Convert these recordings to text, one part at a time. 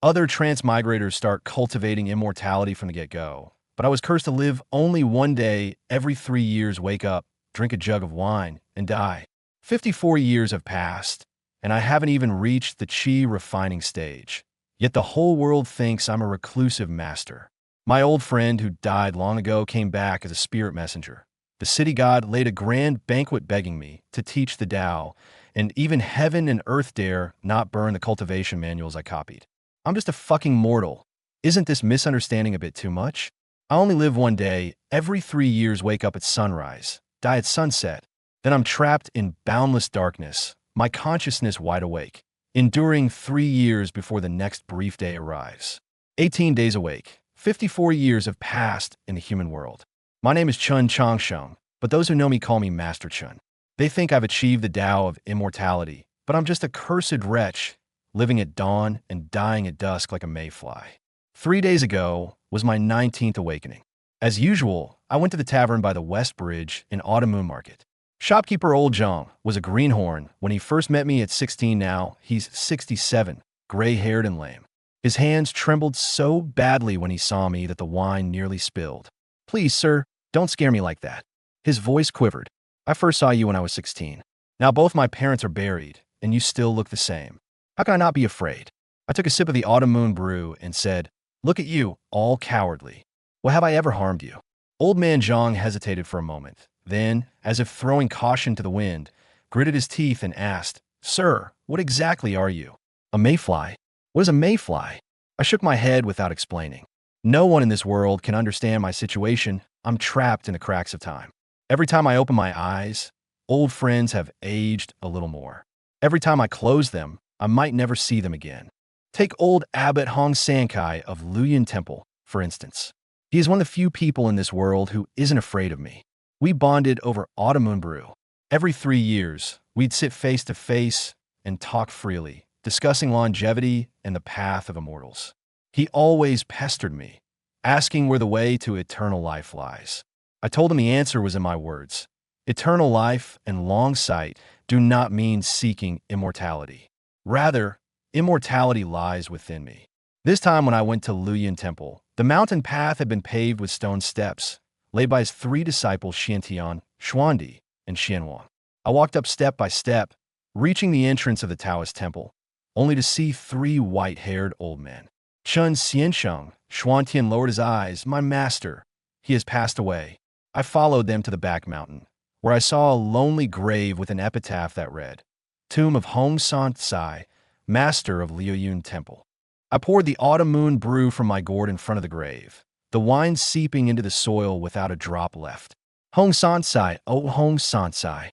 Other transmigrators start cultivating immortality from the get-go. But I was cursed to live only one day every 3 years, wake up, drink a jug of wine, and die. 54 years have passed, and I haven't even reached the chi refining stage. Yet the whole world thinks I'm a reclusive master. My old friend who died long ago came back as a spirit messenger. The city god laid a grand banquet begging me to teach the Tao, and even heaven and earth dare not burn the cultivation manuals I copied. I'm just a fucking mortal. Isn't this misunderstanding a bit too much? I only live one day, every 3 years, wake up at sunrise, die at sunset. Then I'm trapped in boundless darkness, my consciousness wide awake, enduring 3 years before the next brief day arrives. 18 days awake, 54 years have passed in the human world. My name is Chen Changsheng, but those who know me call me Master Chen. They think I've achieved the Tao of immortality, but I'm just a cursed wretch, living at dawn and dying at dusk like a mayfly. 3 days ago was my 19th awakening. As usual, I went to the tavern by the West Bridge in Autumn Moon Market. Shopkeeper Old Zhang was a greenhorn when he first met me at 16. Now he's 67, gray-haired and lame. His hands trembled so badly when he saw me that the wine nearly spilled. "Please, sir, don't scare me like that." His voice quivered. "I first saw you when I was 16. Now both my parents are buried, and you still look the same. How can I not be afraid?" I took a sip of the Autumn Moon brew and said, "Look at you, all cowardly. Well, have I ever harmed you?" Old man Zhang hesitated for a moment. Then, as if throwing caution to the wind, gritted his teeth and asked, "Sir, what exactly are you? A mayfly? What is a mayfly?" I shook my head without explaining. No one in this world can understand my situation. I'm trapped in the cracks of time. Every time I open my eyes, old friends have aged a little more. Every time I close them, I might never see them again. Take old Abbot Hong Sankai of Luoyuan Temple, for instance. He is one of the few people in this world who isn't afraid of me. We bonded over Autumn Moon Brew. Every 3 years, we'd sit face to face and talk freely, discussing longevity and the path of immortals. He always pestered me, asking where the way to eternal life lies. I told him the answer was in my words. Eternal life and long sight do not mean seeking immortality. Rather, immortality lies within me. This time when I went to Luoyuan Temple, the mountain path had been paved with stone steps, laid by his 3 disciples Xiantian, Xuandi, and Xianwang. I walked up step by step, reaching the entrance of the Taoist temple, only to see 3 white-haired old men. Chen Changsheng, Xuantian lowered his eyes. "My master, he has passed away." I followed them to the back mountain, where I saw a lonely grave with an epitaph that read, "Tomb of Hong San-Tsai, Master of Luoyuan Temple." I poured the Autumn Moon brew from my gourd in front of the grave, the wine seeping into the soil without a drop left. "Hong San-Tsai, oh Hong San-Tsai."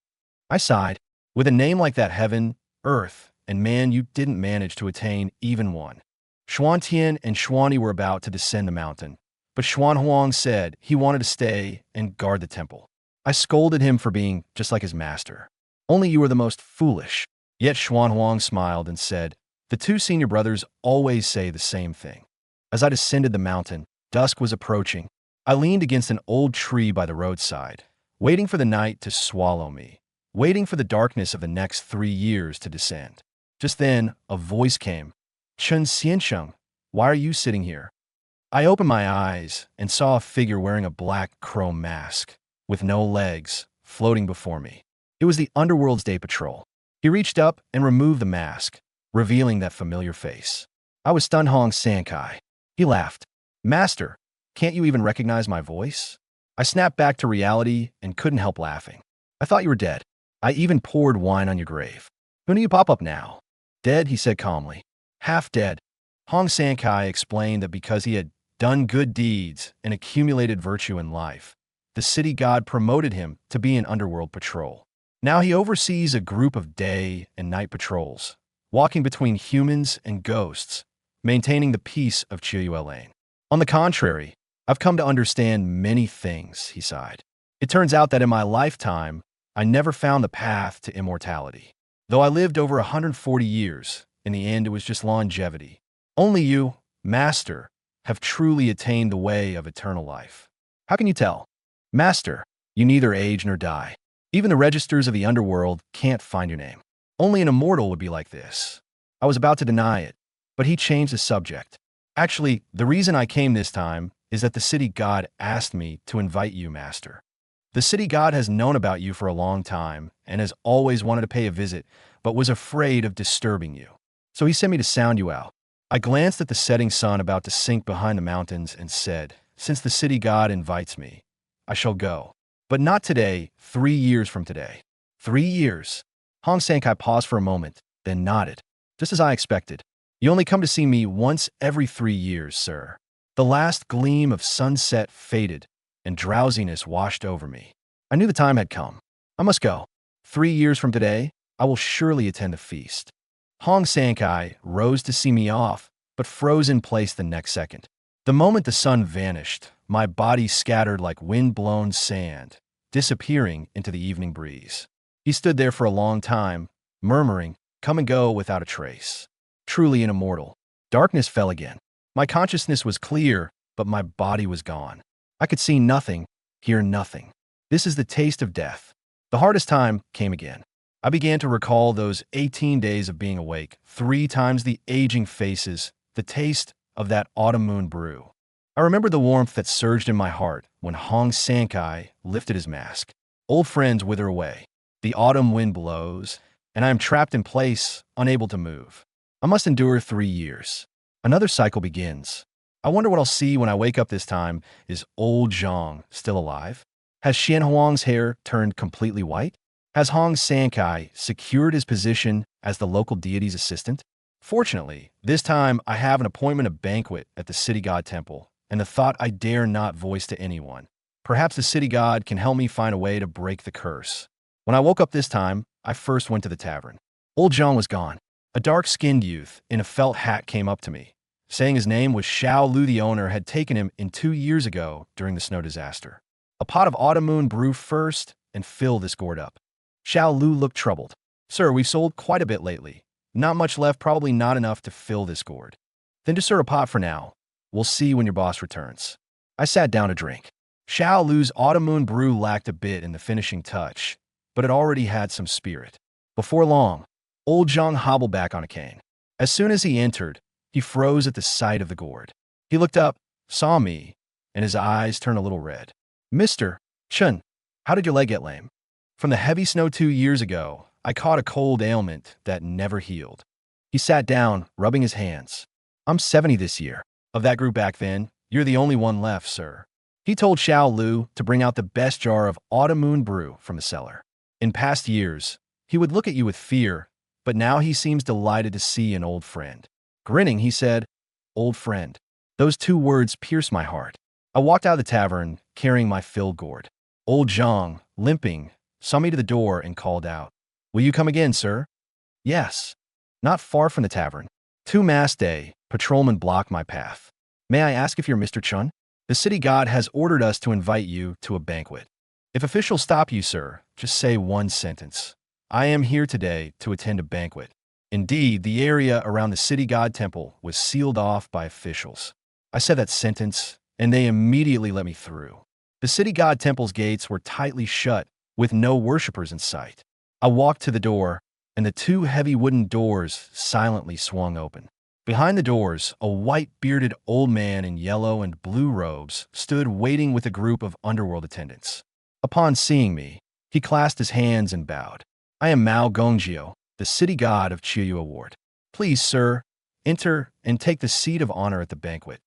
I sighed. With a name like that, heaven, earth, and man, you didn't manage to attain even one. Xuantian and Xuani were about to descend the mountain, but Xuanhuang said he wanted to stay and guard the temple. I scolded him for being just like his master. "Only you are the most foolish." Yet Xuanhuang smiled and said, "The 2 senior brothers always say the same thing." As I descended the mountain, dusk was approaching. I leaned against an old tree by the roadside, waiting for the night to swallow me, waiting for the darkness of the next 3 years to descend. Just then, a voice came. "Chen Changsheng, why are you sitting here?" I opened my eyes and saw a figure wearing a black chrome mask, with no legs, floating before me. It was the Underworld's day patrol. He reached up and removed the mask, revealing that familiar face. I was stunned. Hong Sankai. He laughed. "Master, can't you even recognize my voice?" I snapped back to reality and couldn't help laughing. "I thought you were dead. I even poured wine on your grave. When do you pop up now?" "Dead," he said calmly. "Half dead." Hong Sankai explained that because he had done good deeds and accumulated virtue in life, the city god promoted him to be an underworld patrol. Now he oversees a group of day and night patrols, walking between humans and ghosts, maintaining the peace of Chiuyue Lane. "On the contrary, I've come to understand many things," he sighed. "It turns out that in my lifetime, I never found the path to immortality. Though I lived over 140 years, in the end it was just longevity. Only you, Master, have truly attained the way of eternal life." "How can you tell?" "Master, you neither age nor die. Even the registers of the underworld can't find your name. Only an immortal would be like this." I was about to deny it, But he changed the subject. Actually, the reason I came this time is that the city god asked me to invite you, master. The city god has known about you for a long time and has always wanted to pay a visit, but was afraid of disturbing you. So he sent me to sound you out. I glanced at the setting sun about to sink behind the mountains and said, since the city god invites me, I shall go. But not today, 3 years from today. 3 years. Hong Sankai paused for a moment, then nodded. Just as I expected. You only come to see me once every 3 years, sir. The last gleam of sunset faded, and drowsiness washed over me. I knew the time had come. I must go. 3 years from today, I will surely attend the feast. Hong Sankai rose to see me off, but froze in place the next second. The moment the sun vanished, my body scattered like wind-blown sand, disappearing into the evening breeze. He stood there for a long time, murmuring, come and go without a trace. Truly an immortal. Darkness fell again. My consciousness was clear, but my body was gone. I could see nothing, hear nothing. This is the taste of death. The hardest time came again. I began to recall those 18 days of being awake, 3 times the aging faces, the taste of that autumn moon brew. I remember the warmth that surged in my heart when Hong Sankai lifted his mask. Old friends wither away. The autumn wind blows, and I am trapped in place, unable to move. I must endure 3 years. Another cycle begins. I wonder what I'll see when I wake up this time. Is old Zhang still alive? Has Xian Huang's hair turned completely white? Has Hong Sankai secured his position as the local deity's assistant? Fortunately, this time I have an appointment, a banquet at the city god temple, and the thought I dare not voice to anyone. Perhaps the city god can help me find a way to break the curse. When I woke up this time, I first went to the tavern. Old Zhang was gone. A dark-skinned youth in a felt hat came up to me, saying his name was Xiao Lu. The owner had taken him in 2 years ago during the snow disaster. A pot of autumn moon brew first and fill this gourd up. Xiao Lu looked troubled. Sir, we've sold quite a bit lately. Not much left, probably not enough to fill this gourd. Then just stir a pot for now. We'll see when your boss returns. I sat down to drink. Xiao Lu's autumn moon brew lacked a bit in the finishing touch, but it already had some spirit. Before long, old Zhang hobbled back on a cane. As soon as he entered, he froze at the sight of the gourd. He looked up, saw me, and his eyes turned a little red. Mr. Chen, how did your leg get lame? From the heavy snow 2 years ago, I caught a cold ailment that never healed. He sat down, rubbing his hands. I'm 70 this year. Of that group back then, you're the only one left, sir. He told Xiao Lu to bring out the best jar of autumn moon brew from the cellar. In past years, he would look at you with fear, but now he seems delighted to see an old friend. Grinning, he said, old friend. Those 2 words pierced my heart. I walked out of the tavern, carrying my filled gourd. Old Zhang, limping, saw me to the door and called out, will you come again, sir? Yes. Not far from the tavern. 2 mass day, patrolmen blocked my path. May I ask if you're Mr. Chun? The city god has ordered us to invite you to a banquet. If officials stop you, sir, just say 1 sentence. I am here today to attend a banquet. Indeed, the area around the city god temple was sealed off by officials. I said that sentence, and they immediately let me through. The city god temple's gates were tightly shut, with no worshippers in sight. I walked to the door, and the 2 heavy wooden doors silently swung open. Behind the doors, a white-bearded old man in yellow and blue robes stood waiting with a group of underworld attendants. Upon seeing me, he clasped his hands and bowed. I am Mao Gongjio, the city god of Chiyu Ward. Please, sir, enter and take the seat of honor at the banquet.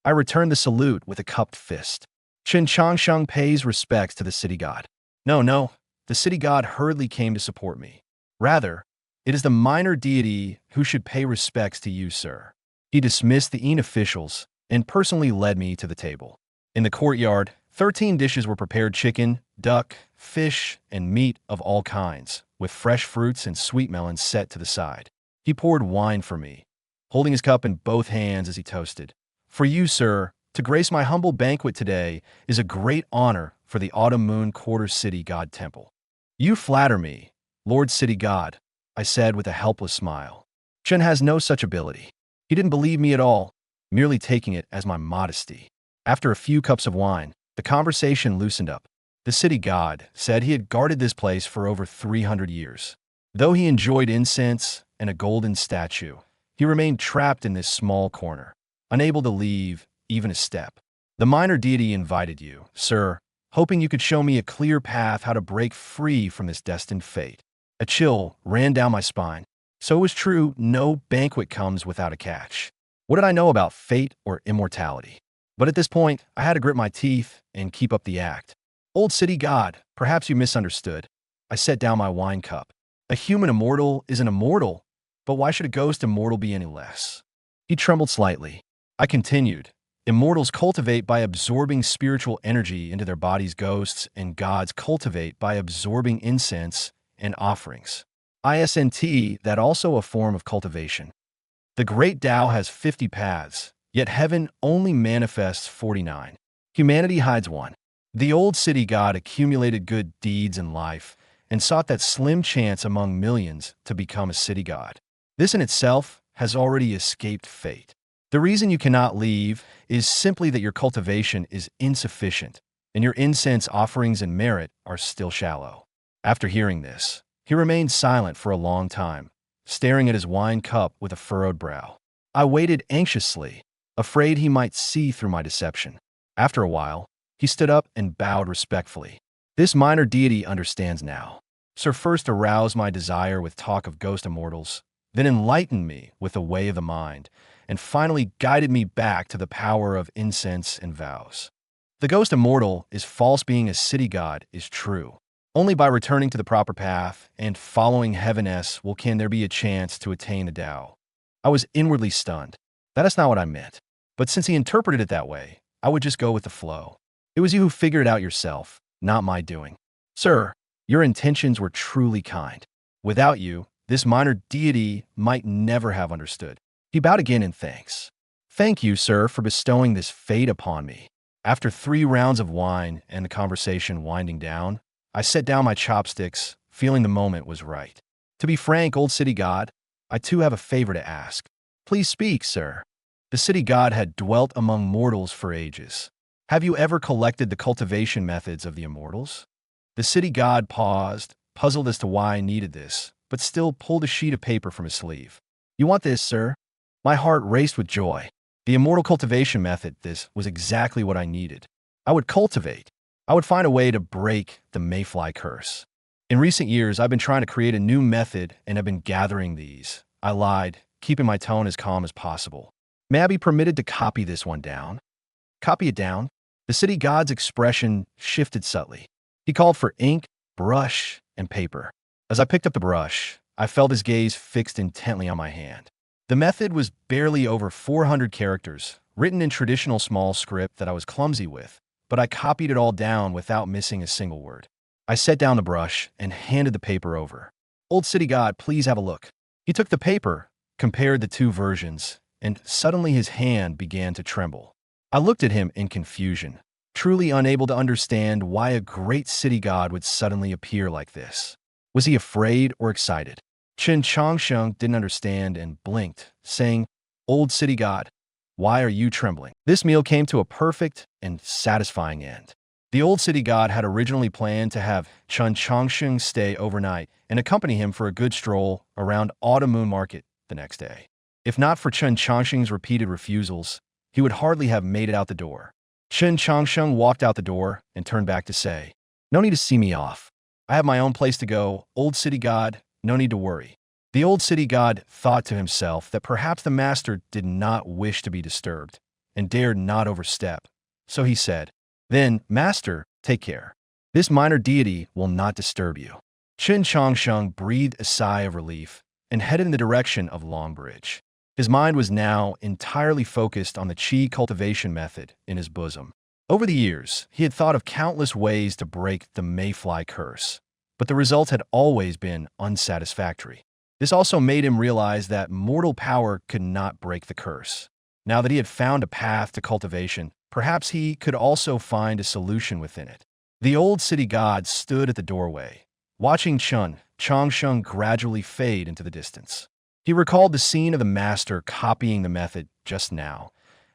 I returned the salute with a cupped fist. Chen Changsheng pays respects to the city god. No, the city god hurriedly came to support me. Rather, it is the minor deity who should pay respects to you, sir. He dismissed the Yin officials and personally led me to the table. In the courtyard, 13 dishes were prepared: chicken, duck, fish, and meat of all kinds, with fresh fruits and sweet melons set to the side. He poured wine for me, holding his cup in both hands as he toasted. For you, sir, to grace my humble banquet today is a great honor for the Autumn Moon Quarter City God Temple. You flatter me, Lord City God, I said with a helpless smile. Chen has no such ability. He didn't believe me at all, merely taking it as my modesty. After a few cups of wine, the conversation loosened up. The city god said he had guarded this place for over 300 years. Though he enjoyed incense and a golden statue, He remained trapped in this small corner, unable to leave even a step. The minor deity invited you, sir, hoping you could show me a clear path how to break free from this destined fate. A chill ran down my spine. So it was true, no banquet comes without a catch. What did I know about fate or immortality? But at this point, I had to grit my teeth and keep up the act. Old city god, perhaps you misunderstood. I set down my wine cup. A human immortal is an immortal, but why should a ghost immortal be any less? He trembled slightly. I continued. Immortals cultivate by absorbing spiritual energy into their bodies. Ghosts and gods cultivate by absorbing incense and offerings. ISNT, that also a form of cultivation. The great Tao has 50 paths, yet heaven only manifests 49. Humanity hides one. The old city god accumulated good deeds in life and sought that slim chance among millions to become a city god. This in itself has already escaped fate. The reason you cannot leave is simply that your cultivation is insufficient and your incense offerings and merit are still shallow. After hearing this, he remained silent for a long time, staring at his wine cup with a furrowed brow. I waited anxiously, afraid he might see through my deception. After a while, he stood up and bowed respectfully. This minor deity understands now. Sir first aroused my desire with talk of ghost immortals, then enlightened me with the way of the mind, and finally guided me back to the power of incense and vows. The ghost immortal is false, being a city god is true. Only by returning to the proper path and following heaven will can there be a chance to attain the Tao. I was inwardly stunned. That is not what I meant. But since he interpreted it that way, I would just go with the flow. It was you who figured it out yourself, not my doing. Sir, your intentions were truly kind. Without you, this minor deity might never have understood. He bowed again in thanks. Thank you, sir, for bestowing this fate upon me. After 3 rounds of wine and the conversation winding down, I set down my chopsticks, feeling the moment was right. To be frank, old city god, I too have a favor to ask. Please speak, sir. The city god had dwelt among mortals for ages. Have you ever collected the cultivation methods of the immortals? The city god paused, puzzled as to why I needed this, but still pulled a sheet of paper from his sleeve. You want this, sir? My heart raced with joy. The immortal cultivation method, this was exactly what I needed. I would cultivate. I would find a way to break the mayfly curse. In recent years, I've been trying to create a new method and have been gathering these. I lied, keeping my tone as calm as possible. May I be permitted to copy this one down? Copy it down? The city god's expression shifted subtly. He called for ink, brush, and paper. As I picked up the brush, I felt his gaze fixed intently on my hand. The method was barely over 400 characters, written in traditional small script that I was clumsy with, but I copied it all down without missing a single word. I set down the brush and handed the paper over. Old city god, please have a look. He took the paper, compared the 2 versions, and suddenly his hand began to tremble. I looked at him in confusion, truly unable to understand why a great city god would suddenly appear like this. Was he afraid or excited? Chen Changsheng didn't understand and blinked, saying, Old city god, why are you trembling? This meal came to a perfect and satisfying end. The old city god had originally planned to have Chen Changsheng stay overnight and accompany him for a good stroll around Autumn Moon Market the next day. If not for Chen Changsheng's repeated refusals, he would hardly have made it out the door. Chen Changsheng walked out the door and turned back to say, No need to see me off. I have my own place to go, old city god, no need to worry. The old city god thought to himself that perhaps the master did not wish to be disturbed and dared not overstep. So he said, Then, master, take care. This minor deity will not disturb you. Chen Changsheng breathed a sigh of relief and headed in the direction of Longbridge. His mind was now entirely focused on the qi cultivation method in his bosom. Over the years, he had thought of countless ways to break the mayfly curse, but the results had always been unsatisfactory. This also made him realize that mortal power could not break the curse. Now that he had found a path to cultivation, perhaps he could also find a solution within it. The old city god stood at the doorway, watching Chen Changsheng gradually fade into the distance. He recalled the scene of the master copying the method just now,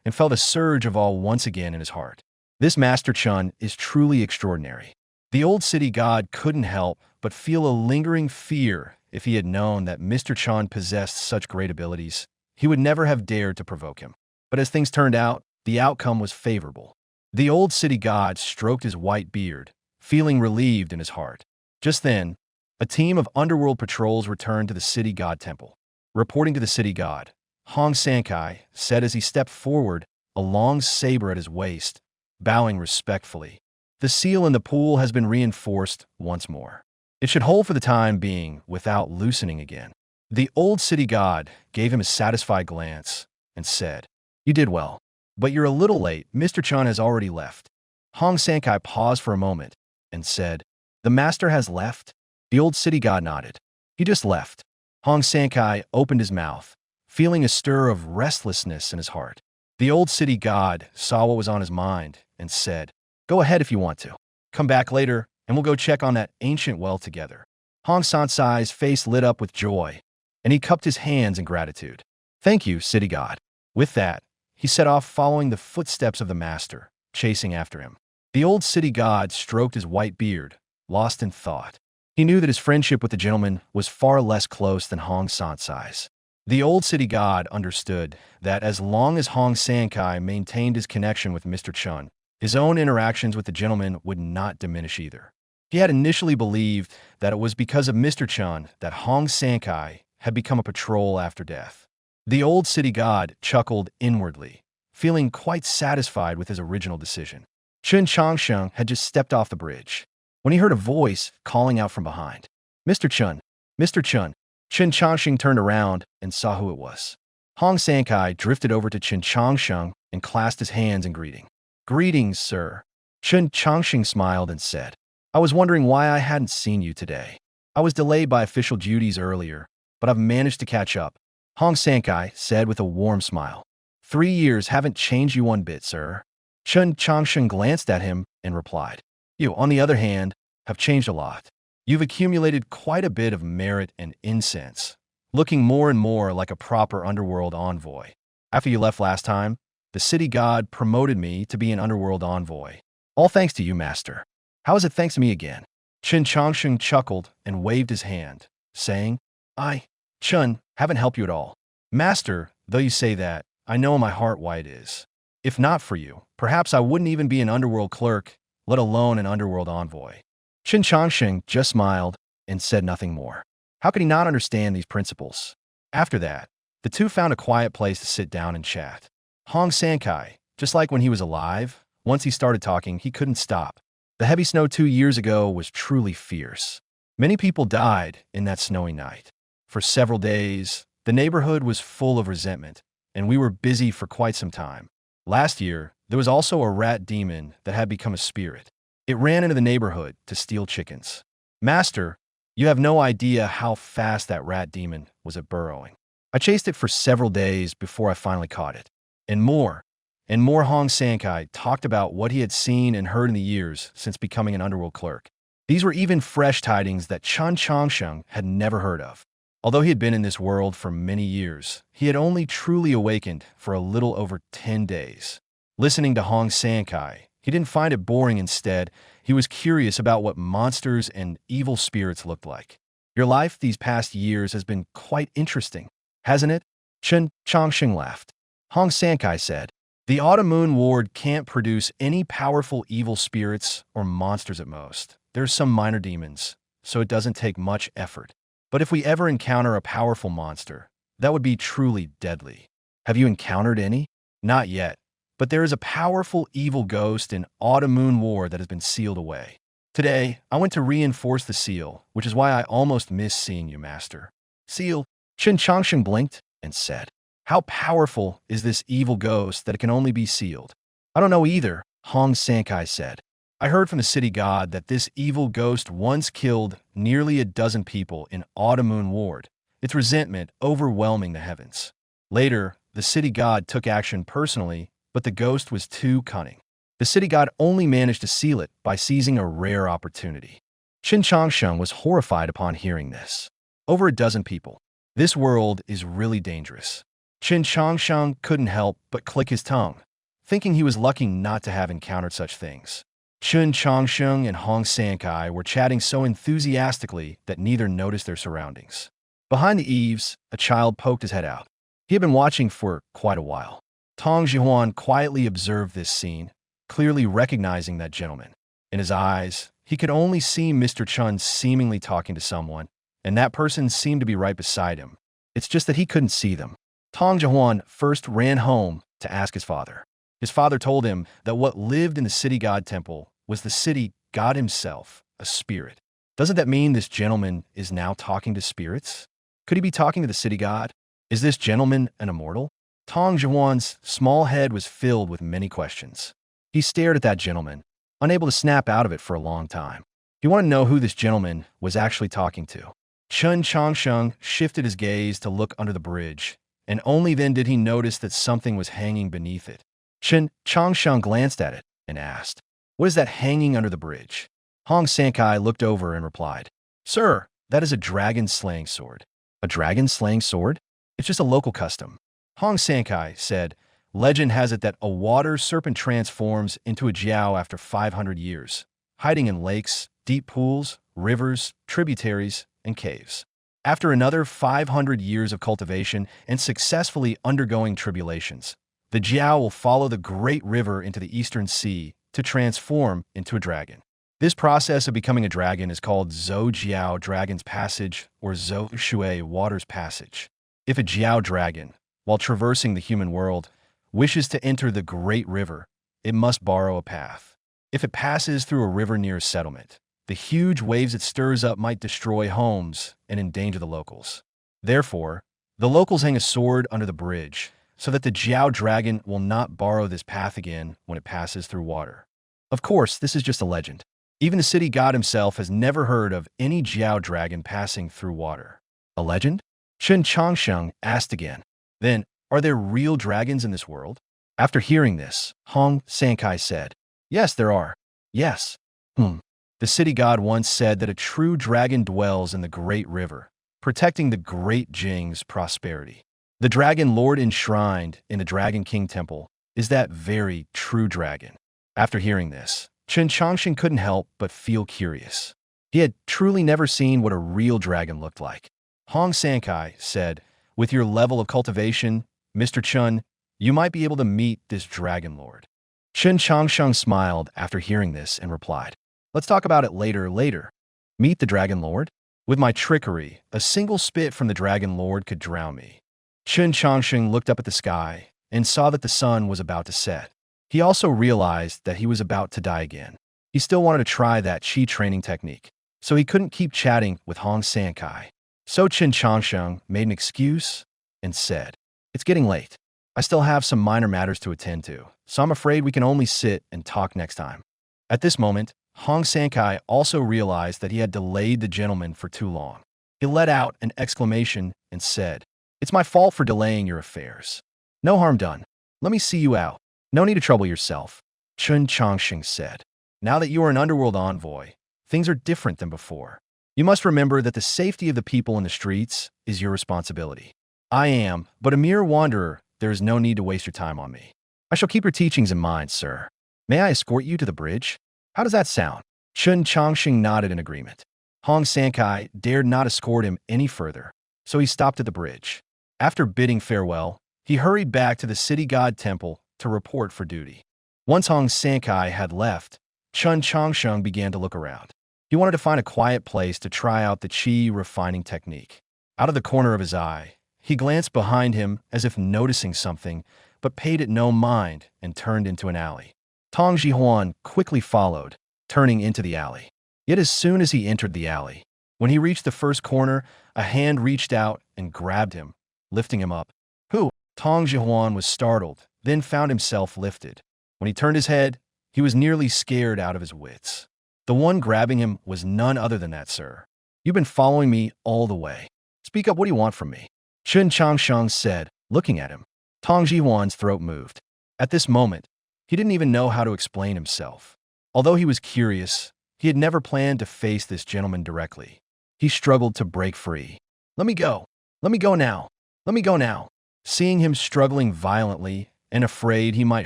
and felt a surge of awe once again in his heart. This Master Chen is truly extraordinary. The old city god couldn't help but feel a lingering fear if he had known that Mr. Chen possessed such great abilities. He would never have dared to provoke him. But as things turned out, the outcome was favorable. The old city god stroked his white beard, feeling relieved in his heart. Just then, a team of underworld patrols returned to the city god temple. Reporting to the city god, Hong Sankai said as he stepped forward, a long saber at his waist, bowing respectfully. The seal in the pool has been reinforced once more. It should hold for the time being without loosening again. The old city god gave him a satisfied glance and said, "You did well, but you're a little late. Mr. Chen has already left." Hong Sankai paused for a moment and said, "The master has left?" The old city god nodded. "He just left." Hong Sankai opened his mouth, feeling a stir of restlessness in his heart. The old city god saw what was on his mind and said, "Go ahead if you want to. Come back later and we'll go check on that ancient well together." Hong Sansai's face lit up with joy, and he cupped his hands in gratitude. "Thank you, city god." With that, he set off following the footsteps of the master, chasing after him. The old city god stroked his white beard, lost in thought. He knew that his friendship with the gentleman was far less close than Hong Sansai's. The old city god understood that as long as Hong Sankai maintained his connection with Mr. Chen, his own interactions with the gentleman would not diminish either. He had initially believed that it was because of Mr. Chen that Hong Sankai had become a patrol after death. The old city god chuckled inwardly, feeling quite satisfied with his original decision. Chen Changsheng had just stepped off the bridge when he heard a voice calling out from behind. "Mr. Chen! Mr. Chen!" Chen Changsheng turned around and saw who it was. Hong Sankai drifted over to Chen Changsheng and clasped his hands in greeting. "Greetings, sir." Chen Changsheng smiled and said, "I was wondering why I hadn't seen you today. I was delayed by official duties earlier, but I've managed to catch up." Hong Sankai said with a warm smile. 3 years haven't changed you one bit, sir." Chen Changsheng glanced at him and replied, "You, on the other hand, have changed a lot. You've accumulated quite a bit of merit and incense, looking more and more like a proper underworld envoy. After you left last time, the city god promoted me to be an underworld envoy. All thanks to you, master." "How is it thanks to me again?" Chen Changsheng chuckled and waved his hand, saying, "I, Chen, haven't helped you at all. Master, though you say that, I know in my heart why it is. If not for you, perhaps I wouldn't even be an underworld clerk, let alone an underworld envoy." Chen Changsheng just smiled and said nothing more. How could he not understand these principles? After that, the two found a quiet place to sit down and chat. Hong Sankai, just like when he was alive, once he started talking, he couldn't stop. The heavy snow 2 years ago was truly fierce. Many people died in that snowy night. For several days, the neighborhood was full of resentment, and we were busy for quite some time. Last year, there was also a rat demon that had become a spirit. It ran into the neighborhood to steal chickens. Master, you have no idea how fast that rat demon was at burrowing. I chased it for several days before I finally caught it. And more Hong Sankai talked about what he had seen and heard in the years since becoming an underworld clerk. These were even fresh tidings that Chen Changsheng had never heard of. Although he had been in this world for many years, he had only truly awakened for a little over 10 days. Listening to Hong Sankai, he didn't find it boring. Instead, he was curious about what monsters and evil spirits looked like. "Your life these past years has been quite interesting, hasn't it?" Chen Changsheng laughed. Hong Sankai said, "The Autumn Moon Ward can't produce any powerful evil spirits or monsters at most. There's some minor demons, so it doesn't take much effort. But if we ever encounter a powerful monster, that would be truly deadly." "Have you encountered any?" "Not yet. But there is a powerful evil ghost in Autumn Moon Ward that has been sealed away. Today, I went to reinforce the seal, which is why I almost missed seeing you, master." "Seal?" Chen Changsheng blinked and said, "How powerful is this evil ghost that it can only be sealed?" "I don't know either," Hong Sankai said. "I heard from the city god that this evil ghost once killed nearly a dozen people in Autumn Moon Ward, its resentment overwhelming the heavens. Later, the city god took action personally, but the ghost was too cunning. The city god only managed to seal it by seizing a rare opportunity." Chen Changsheng was horrified upon hearing this. Over a dozen people. This world is really dangerous. Chen Changsheng couldn't help but click his tongue, thinking he was lucky not to have encountered such things. Chen Changsheng and Hong Sankai were chatting so enthusiastically that neither noticed their surroundings. Behind the eaves, a child poked his head out. He had been watching for quite a while. Tong Jihuan quietly observed this scene, clearly recognizing that gentleman. In his eyes, he could only see Mr. Chen seemingly talking to someone, and that person seemed to be right beside him. It's just that he couldn't see them. Tong Jihuan first ran home to ask his father. His father told him that what lived in the city god temple was the city god himself, a spirit. Doesn't that mean this gentleman is now talking to spirits? Could he be talking to the city god? Is this gentleman an immortal? Tong Jihuan's small head was filled with many questions. He stared at that gentleman, unable to snap out of it for a long time. He wanted to know who this gentleman was actually talking to. Chen Changsheng shifted his gaze to look under the bridge, and only then did he notice that something was hanging beneath it. Chen Changsheng glanced at it and asked, "What is that hanging under the bridge?" Hong Sankai looked over and replied, "Sir, that is a dragon-slaying sword." "A dragon-slaying sword? It's just a local custom." Hong Sankai said, "Legend has it that a water serpent transforms into a jiao after 500 years, hiding in lakes, deep pools, rivers, tributaries, and caves. After another 500 years of cultivation and successfully undergoing tribulations, the jiao will follow the great river into the eastern sea to transform into a dragon. This process of becoming a dragon is called Zhou Jiao Dragon's Passage or Zhou Shui Water's Passage. If a jiao dragon, while traversing the human world, wishes to enter the great river, it must borrow a path. If it passes through a river near a settlement, the huge waves it stirs up might destroy homes and endanger the locals. Therefore, the locals hang a sword under the bridge so that the jiao dragon will not borrow this path again when it passes through water. Of course, this is just a legend. Even the city god himself has never heard of any jiao dragon passing through water." "A legend?" Chen Changsheng asked again. "Then, are there real dragons in this world?" After hearing this, Hong Sankai said, "Yes, there are. Yes. The city god once said that a true dragon dwells in the great river, protecting the great Jing's prosperity. The dragon lord enshrined in the Dragon King Temple is that very true dragon." After hearing this, Chen Changsheng couldn't help but feel curious. He had truly never seen what a real dragon looked like. Hong Sankai said, "With your level of cultivation, Mr. Chen, you might be able to meet this dragon lord." Chen Changsheng smiled after hearing this and replied, "Let's talk about it later. Meet the dragon lord? With my trickery, a single spit from the dragon lord could drown me." Chen Changsheng looked up at the sky and saw that the sun was about to set. He also realized that he was about to die again. He still wanted to try that chi training technique, so he couldn't keep chatting with Hong Sankai. So Chen Changsheng made an excuse and said, "It's getting late. I still have some minor matters to attend to, so I'm afraid we can only sit and talk next time." At this moment, Hong Sankai also realized that he had delayed the gentleman for too long. He let out an exclamation and said, "It's my fault for delaying your affairs. No harm done. Let me see you out. No need to trouble yourself." Chen Changsheng said, "Now that you are an underworld envoy, things are different than before. You must remember that the safety of the people in the streets is your responsibility. I am but a mere wanderer. There is no need to waste your time on me. I shall keep your teachings in mind, sir. May I escort you to the bridge? How does that sound?" Chen Changsheng nodded in agreement. Hong Sankai dared not escort him any further, so he stopped at the bridge. After bidding farewell, he hurried back to the city god temple to report for duty. Once Hong Sankai had left, Chen Changsheng began to look around. He wanted to find a quiet place to try out the chi refining technique. Out of the corner of his eye, he glanced behind him as if noticing something, but paid it no mind and turned into an alley. Tong Jihuan quickly followed, turning into the alley. Yet as soon as he entered the alley, when he reached the first corner, a hand reached out and grabbed him, lifting him up. "Who?" Tong Jihuan was startled, then found himself lifted. When he turned his head, he was nearly scared out of his wits. The one grabbing him was none other than that, "Sir. You've been following me all the way. Speak up, what do you want from me?" Chen Changsheng said, looking at him. Tong Jihuan's throat moved. At this moment, he didn't even know how to explain himself. Although he was curious, he had never planned to face this gentleman directly. He struggled to break free. "Let me go. Let me go now. Let me go now." Seeing him struggling violently and afraid he might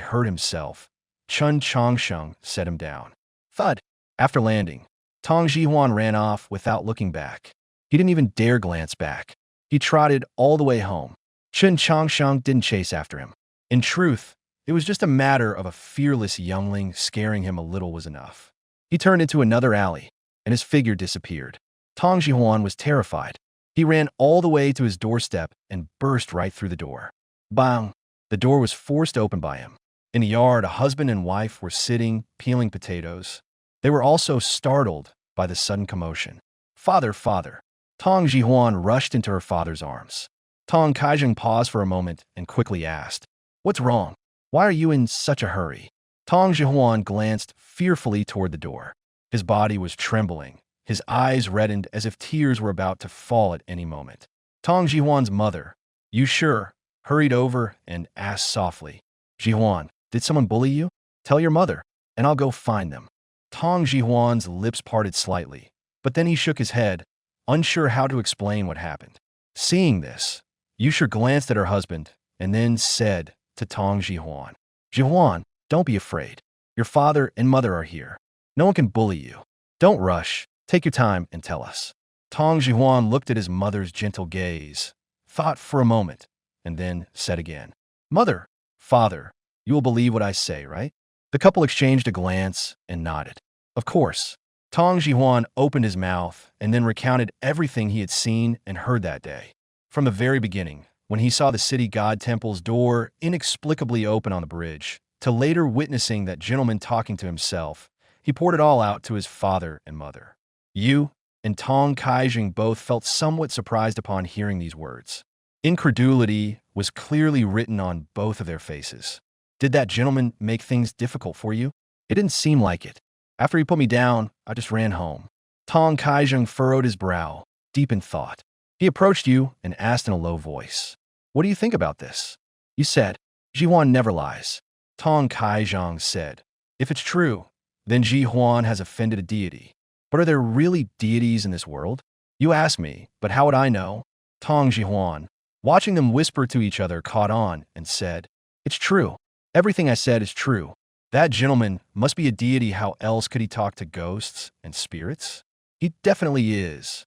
hurt himself, Chen Changsheng set him down. Thud. After landing, Tong Jihuan ran off without looking back. He didn't even dare glance back. He trotted all the way home. Chen Changsheng didn't chase after him. In truth, it was just a matter of a fearless youngling scaring him a little was enough. He turned into another alley, and his figure disappeared. Tong Jihuan was terrified. He ran all the way to his doorstep and burst right through the door. Bang! The door was forced open by him. In the yard, a husband and wife were sitting, peeling potatoes. They were also startled by the sudden commotion. Father, father! Tong Jihuan rushed into her father's arms. Tong Kaijing paused for a moment and quickly asked, "What's wrong? Why are you in such a hurry?" Tong Jihuan glanced fearfully toward the door. His body was trembling. His eyes reddened as if tears were about to fall at any moment. Tong Jihuan's mother, "You sure?" hurried over and asked softly, "Jihuan, did someone bully you? Tell your mother, and I'll go find them." Tong Jihuan's lips parted slightly, but then he shook his head, unsure how to explain what happened. Seeing this, Yusher glanced at her husband and then said to Tong Jihuan, "Jihuan, don't be afraid. Your father and mother are here. No one can bully you. Don't rush. Take your time and tell us." Tong Jihuan looked at his mother's gentle gaze, thought for a moment, and then said again, "Mother, father, you will believe what I say, right?" The couple exchanged a glance and nodded. Of course. Tong Jihuan opened his mouth and then recounted everything he had seen and heard that day. From the very beginning, when he saw the city god temple's door inexplicably open on the bridge, to later witnessing that gentleman talking to himself, he poured it all out to his father and mother. Yu and Tong Kaijing both felt somewhat surprised upon hearing these words. Incredulity was clearly written on both of their faces. "Did that gentleman make things difficult for you?" "It didn't seem like it. After he put me down, I just ran home." Tong Kaijing furrowed his brow, deep in thought. He approached Yu and asked in a low voice, "What do you think about this?" "You said, Jihuan never lies." Tong Kaijing said, "If it's true, then Jihuan has offended a deity. But are there really deities in this world?" "You ask me, but how would I know?" Tong Jihuan, watching them whisper to each other, caught on and said, "It's true. Everything I said is true. That gentleman must be a deity. How else could he talk to ghosts and spirits? He definitely is.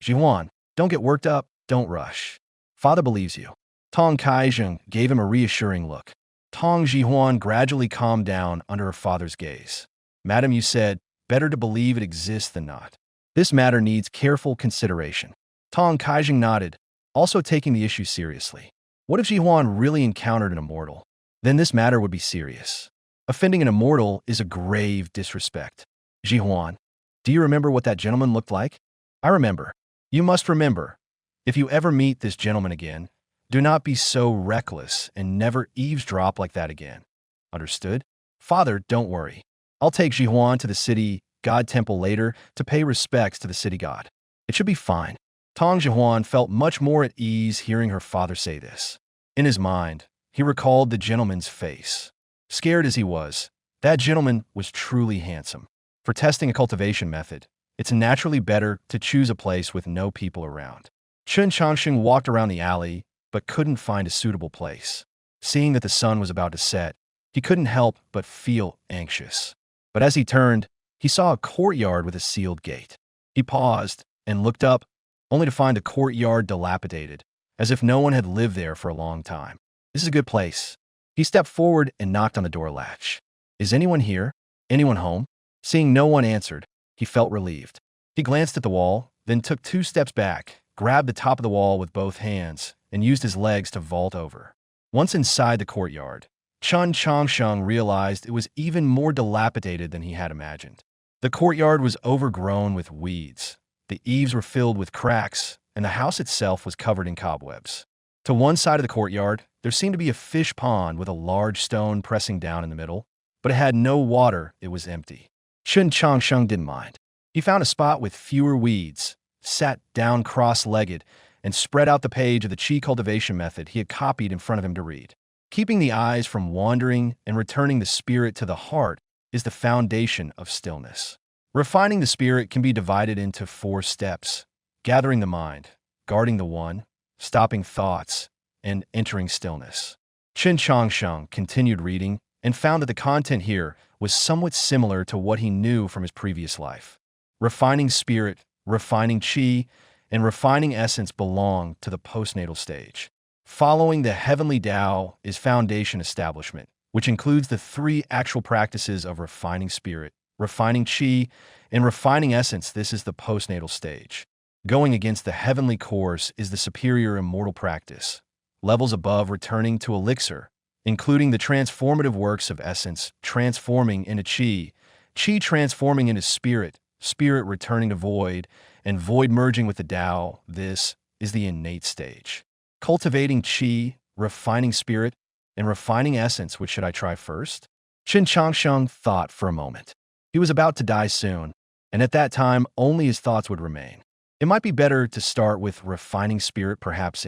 Jihuan, don't get worked up, don't rush. Father believes you." Tong Kaijing gave him a reassuring look. Tong Jihuan gradually calmed down under her father's gaze. "Madam, you said, better to believe it exists than not. This matter needs careful consideration." Tong Kaijing nodded, also taking the issue seriously. What if Jihuan really encountered an immortal? Then this matter would be serious. Offending an immortal is a grave disrespect. "Jihuan, do you remember what that gentleman looked like?" "I remember." "You must remember. If you ever meet this gentleman again, do not be so reckless and never eavesdrop like that again. Understood?" "Father, don't worry. I'll take Jihuan to the city god temple later to pay respects to the city god. It should be fine." Tong Jihuan felt much more at ease hearing her father say this. In his mind, he recalled the gentleman's face. Scared as he was, that gentleman was truly handsome. For testing a cultivation method, it's naturally better to choose a place with no people around. Chen Changsheng walked around the alley, but couldn't find a suitable place. Seeing that the sun was about to set, he couldn't help but feel anxious. But as he turned, he saw a courtyard with a sealed gate. He paused and looked up, only to find the courtyard dilapidated, as if no one had lived there for a long time. "This is a good place." He stepped forward and knocked on the door latch. "Is anyone here? Anyone home?" Seeing no one answered, he felt relieved. He glanced at the wall, then took 2 steps back, grabbed the top of the wall with both hands, and used his legs to vault over. Once inside the courtyard, Chen Changsheng realized it was even more dilapidated than he had imagined. The courtyard was overgrown with weeds. The eaves were filled with cracks, and the house itself was covered in cobwebs. To one side of the courtyard, there seemed to be a fish pond with a large stone pressing down in the middle, but it had no water. It was empty. Chen Changsheng didn't mind. He found a spot with fewer weeds, sat down cross-legged, and spread out the page of the chi cultivation method he had copied in front of him to read. Keeping the eyes from wandering and returning the spirit to the heart is the foundation of stillness. Refining the spirit can be divided into 4 steps: gathering the mind, guarding the one, stopping thoughts, and entering stillness. Chen Changsheng continued reading and found that the content here was somewhat similar to what he knew from his previous life. Refining spirit, refining chi, and refining essence belong to the postnatal stage. Following the heavenly Tao is foundation establishment, which includes the three actual practices of refining spirit, refining qi, and refining essence. This is the postnatal stage. Going against the heavenly course is the superior immortal practice. Levels above returning to elixir, including the transformative works of essence transforming into qi, qi transforming into spirit, spirit returning to void, and void merging with the Tao. This is the innate stage. Cultivating qi, refining spirit, and refining essence. Which should I try first? Chen Changsheng thought for a moment. He was about to die soon, and at that time only his thoughts would remain. It might be better to start with refining spirit, perhaps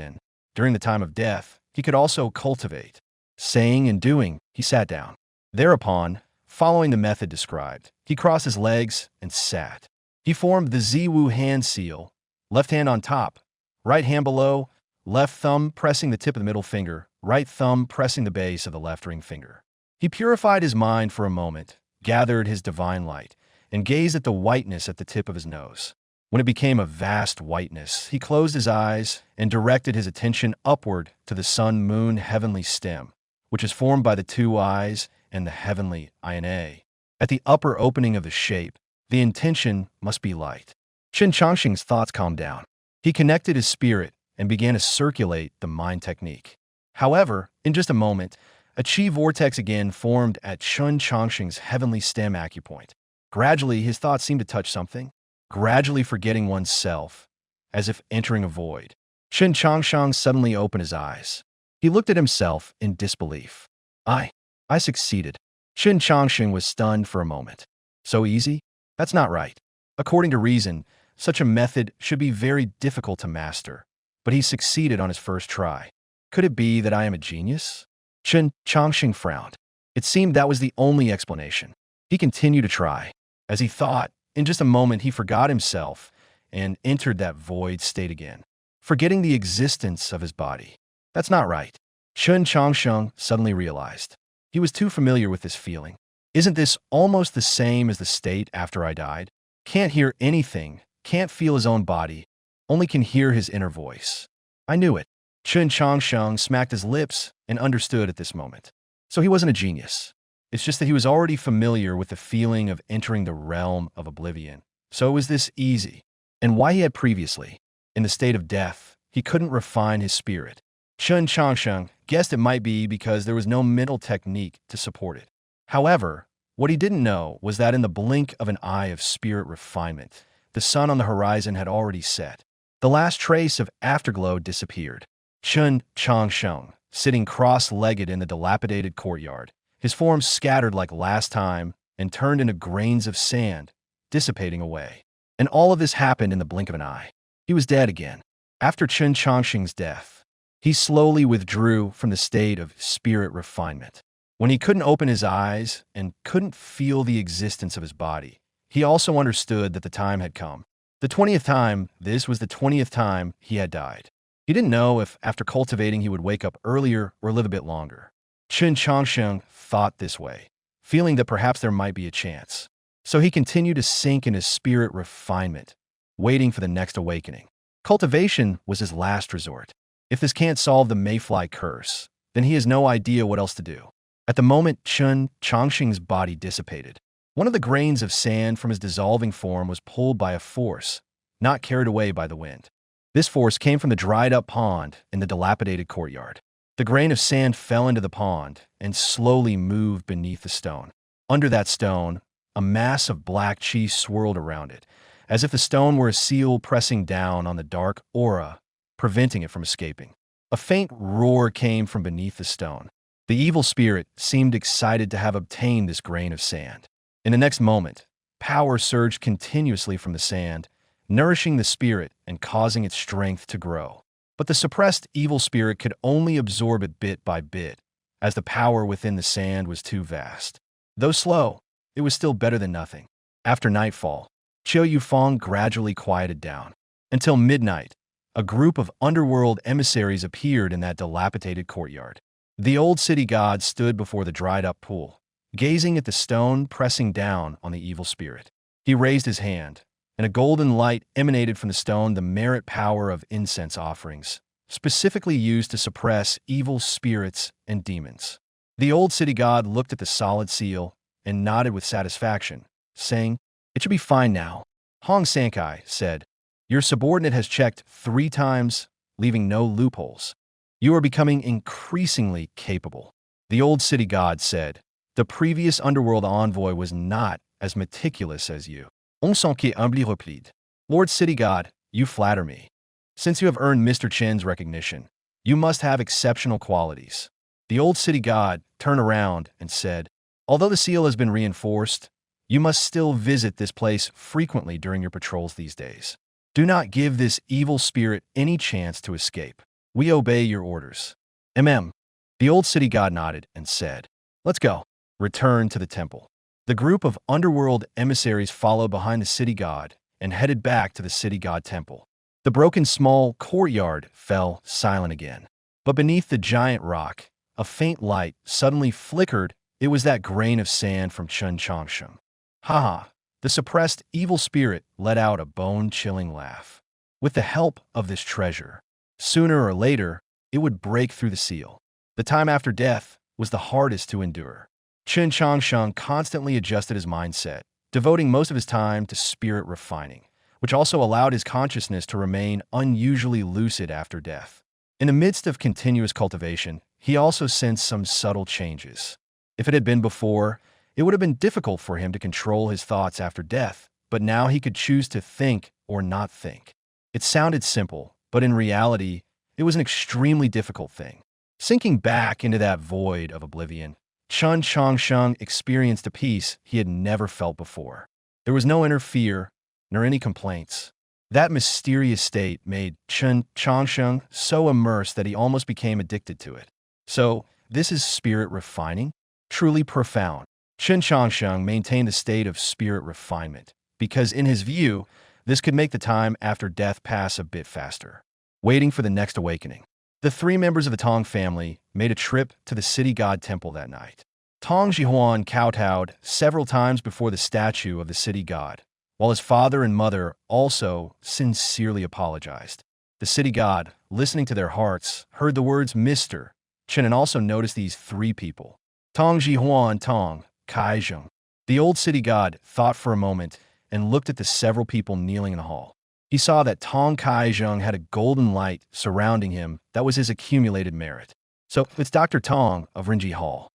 during the time of death. He could also cultivate. Saying and doing, he sat down. Thereupon, following the method described, he crossed his legs and sat. He formed the Ziwu hand seal, left hand on top, right hand below, left thumb pressing the tip of the middle finger, right thumb pressing the base of the left ring finger. He purified his mind for a moment, gathered his divine light, and gazed at the whiteness at the tip of his nose. When it became a vast whiteness, he closed his eyes and directed his attention upward to the sun-moon heavenly stem, which is formed by the two eyes and the heavenly ina. At the upper opening of the shape, the intention must be light. Chen Changsheng's thoughts calmed down. He connected his spirit and began to circulate the mind technique. However, in just a moment, a qi vortex again formed at Chen Changsheng's heavenly stem acupoint. Gradually, his thoughts seemed to touch something, gradually forgetting oneself, as if entering a void. Chen Changsheng suddenly opened his eyes. He looked at himself in disbelief. I succeeded. Chen Changsheng was stunned for a moment. So easy? That's not right. According to reason, such a method should be very difficult to master, but he succeeded on his first try. Could it be that I am a genius? Chen Changsheng frowned. It seemed that was the only explanation. He continued to try. As he thought, in just a moment he forgot himself and entered that void state again, forgetting the existence of his body. That's not right. Chen Changsheng suddenly realized. He was too familiar with this feeling. Isn't this almost the same as the state after I died? Can't hear anything, can't feel his own body, only can hear his inner voice. I knew it. Chen Changsheng smacked his lips and understood at this moment. So he wasn't a genius. It's just that he was already familiar with the feeling of entering the realm of oblivion. So it was this easy. And why he had previously, in the state of death, he couldn't refine his spirit. Chen Changsheng guessed it might be because there was no mental technique to support it. However, what he didn't know was that in the blink of an eye of spirit refinement, the sun on the horizon had already set. The last trace of afterglow disappeared. Chen Changsheng, sitting cross-legged in the dilapidated courtyard, his form scattered like last time and turned into grains of sand, dissipating away. And all of this happened in the blink of an eye. He was dead again. After Chen Changsheng's death, he slowly withdrew from the state of spirit refinement. When he couldn't open his eyes and couldn't feel the existence of his body, he also understood that the time had come. The 20th time, this was the 20th time he had died. He didn't know if after cultivating he would wake up earlier or live a bit longer. Chen Changsheng thought this way, feeling that perhaps there might be a chance. So he continued to sink in his spirit refinement, waiting for the next awakening. Cultivation was his last resort. If this can't solve the mayfly curse, then he has no idea what else to do. At the moment Chen Changsheng's body dissipated, one of the grains of sand from his dissolving form was pulled by a force, not carried away by the wind. This force came from the dried-up pond in the dilapidated courtyard. The grain of sand fell into the pond and slowly moved beneath the stone. Under that stone, a mass of black qi swirled around it, as if the stone were a seal pressing down on the dark aura, preventing it from escaping. A faint roar came from beneath the stone. The evil spirit seemed excited to have obtained this grain of sand. In the next moment, power surged continuously from the sand, nourishing the spirit and causing its strength to grow. But the suppressed evil spirit could only absorb it bit by bit, as the power within the sand was too vast. Though slow, it was still better than nothing. After nightfall, Qiu Yufeng gradually quieted down. Until midnight, a group of underworld emissaries appeared in that dilapidated courtyard. The old city god stood before the dried-up pool, gazing at the stone pressing down on the evil spirit. He raised his hand, and a golden light emanated from the stone, the merit power of incense offerings, specifically used to suppress evil spirits and demons. The old city god looked at the solid seal and nodded with satisfaction, saying, "It should be fine now." Hong Sankai said, "Your subordinate has checked 3 times, leaving no loopholes. You are becoming increasingly capable." The old city god said, "The previous underworld envoy was not as meticulous as you." On s'en humbly replied. Lord City God, you flatter me. Since you have earned Mr. Chen's recognition, you must have exceptional qualities. The old city god turned around and said, "Although the seal has been reinforced, you must still visit this place frequently during your patrols these days. Do not give this evil spirit any chance to escape. We obey your orders." The old city god nodded and said, "Let's go." Return to the temple. The group of underworld emissaries followed behind the city god and headed back to the city god temple. The broken small courtyard fell silent again. But beneath the giant rock, a faint light suddenly flickered. It was that grain of sand from Chen Changsheng. Ha ha! The suppressed evil spirit let out a bone-chilling laugh. With the help of this treasure, sooner or later, it would break through the seal. The time after death was the hardest to endure. Chen Changsheng constantly adjusted his mindset, devoting most of his time to spirit refining, which also allowed his consciousness to remain unusually lucid after death. In the midst of continuous cultivation, he also sensed some subtle changes. If it had been before, it would have been difficult for him to control his thoughts after death, but now he could choose to think or not think. It sounded simple, but in reality, it was an extremely difficult thing. Sinking back into that void of oblivion, Chen Changsheng experienced a peace he had never felt before. There was no inner fear, nor any complaints. That mysterious state made Chen Changsheng so immersed that he almost became addicted to it. So, this is spirit refining? Truly profound. Chen Changsheng maintained a state of spirit refinement, because in his view, this could make the time after death pass a bit faster. Waiting for the next awakening. The 3 members of the Tong family made a trip to the city god temple that night. Tong Jihuan kowtowed several times before the statue of the city god, while his father and mother also sincerely apologized. The city god, listening to their hearts, heard the words Mr. Chen and also noticed these 3 people. Tong Jihuan Tong Kaizheng. The old city god thought for a moment and looked at the several people kneeling in the hall. He saw that Tong Kaizheng had a golden light surrounding him that was his accumulated merit. So it's Dr. Tong of Rinji Hall.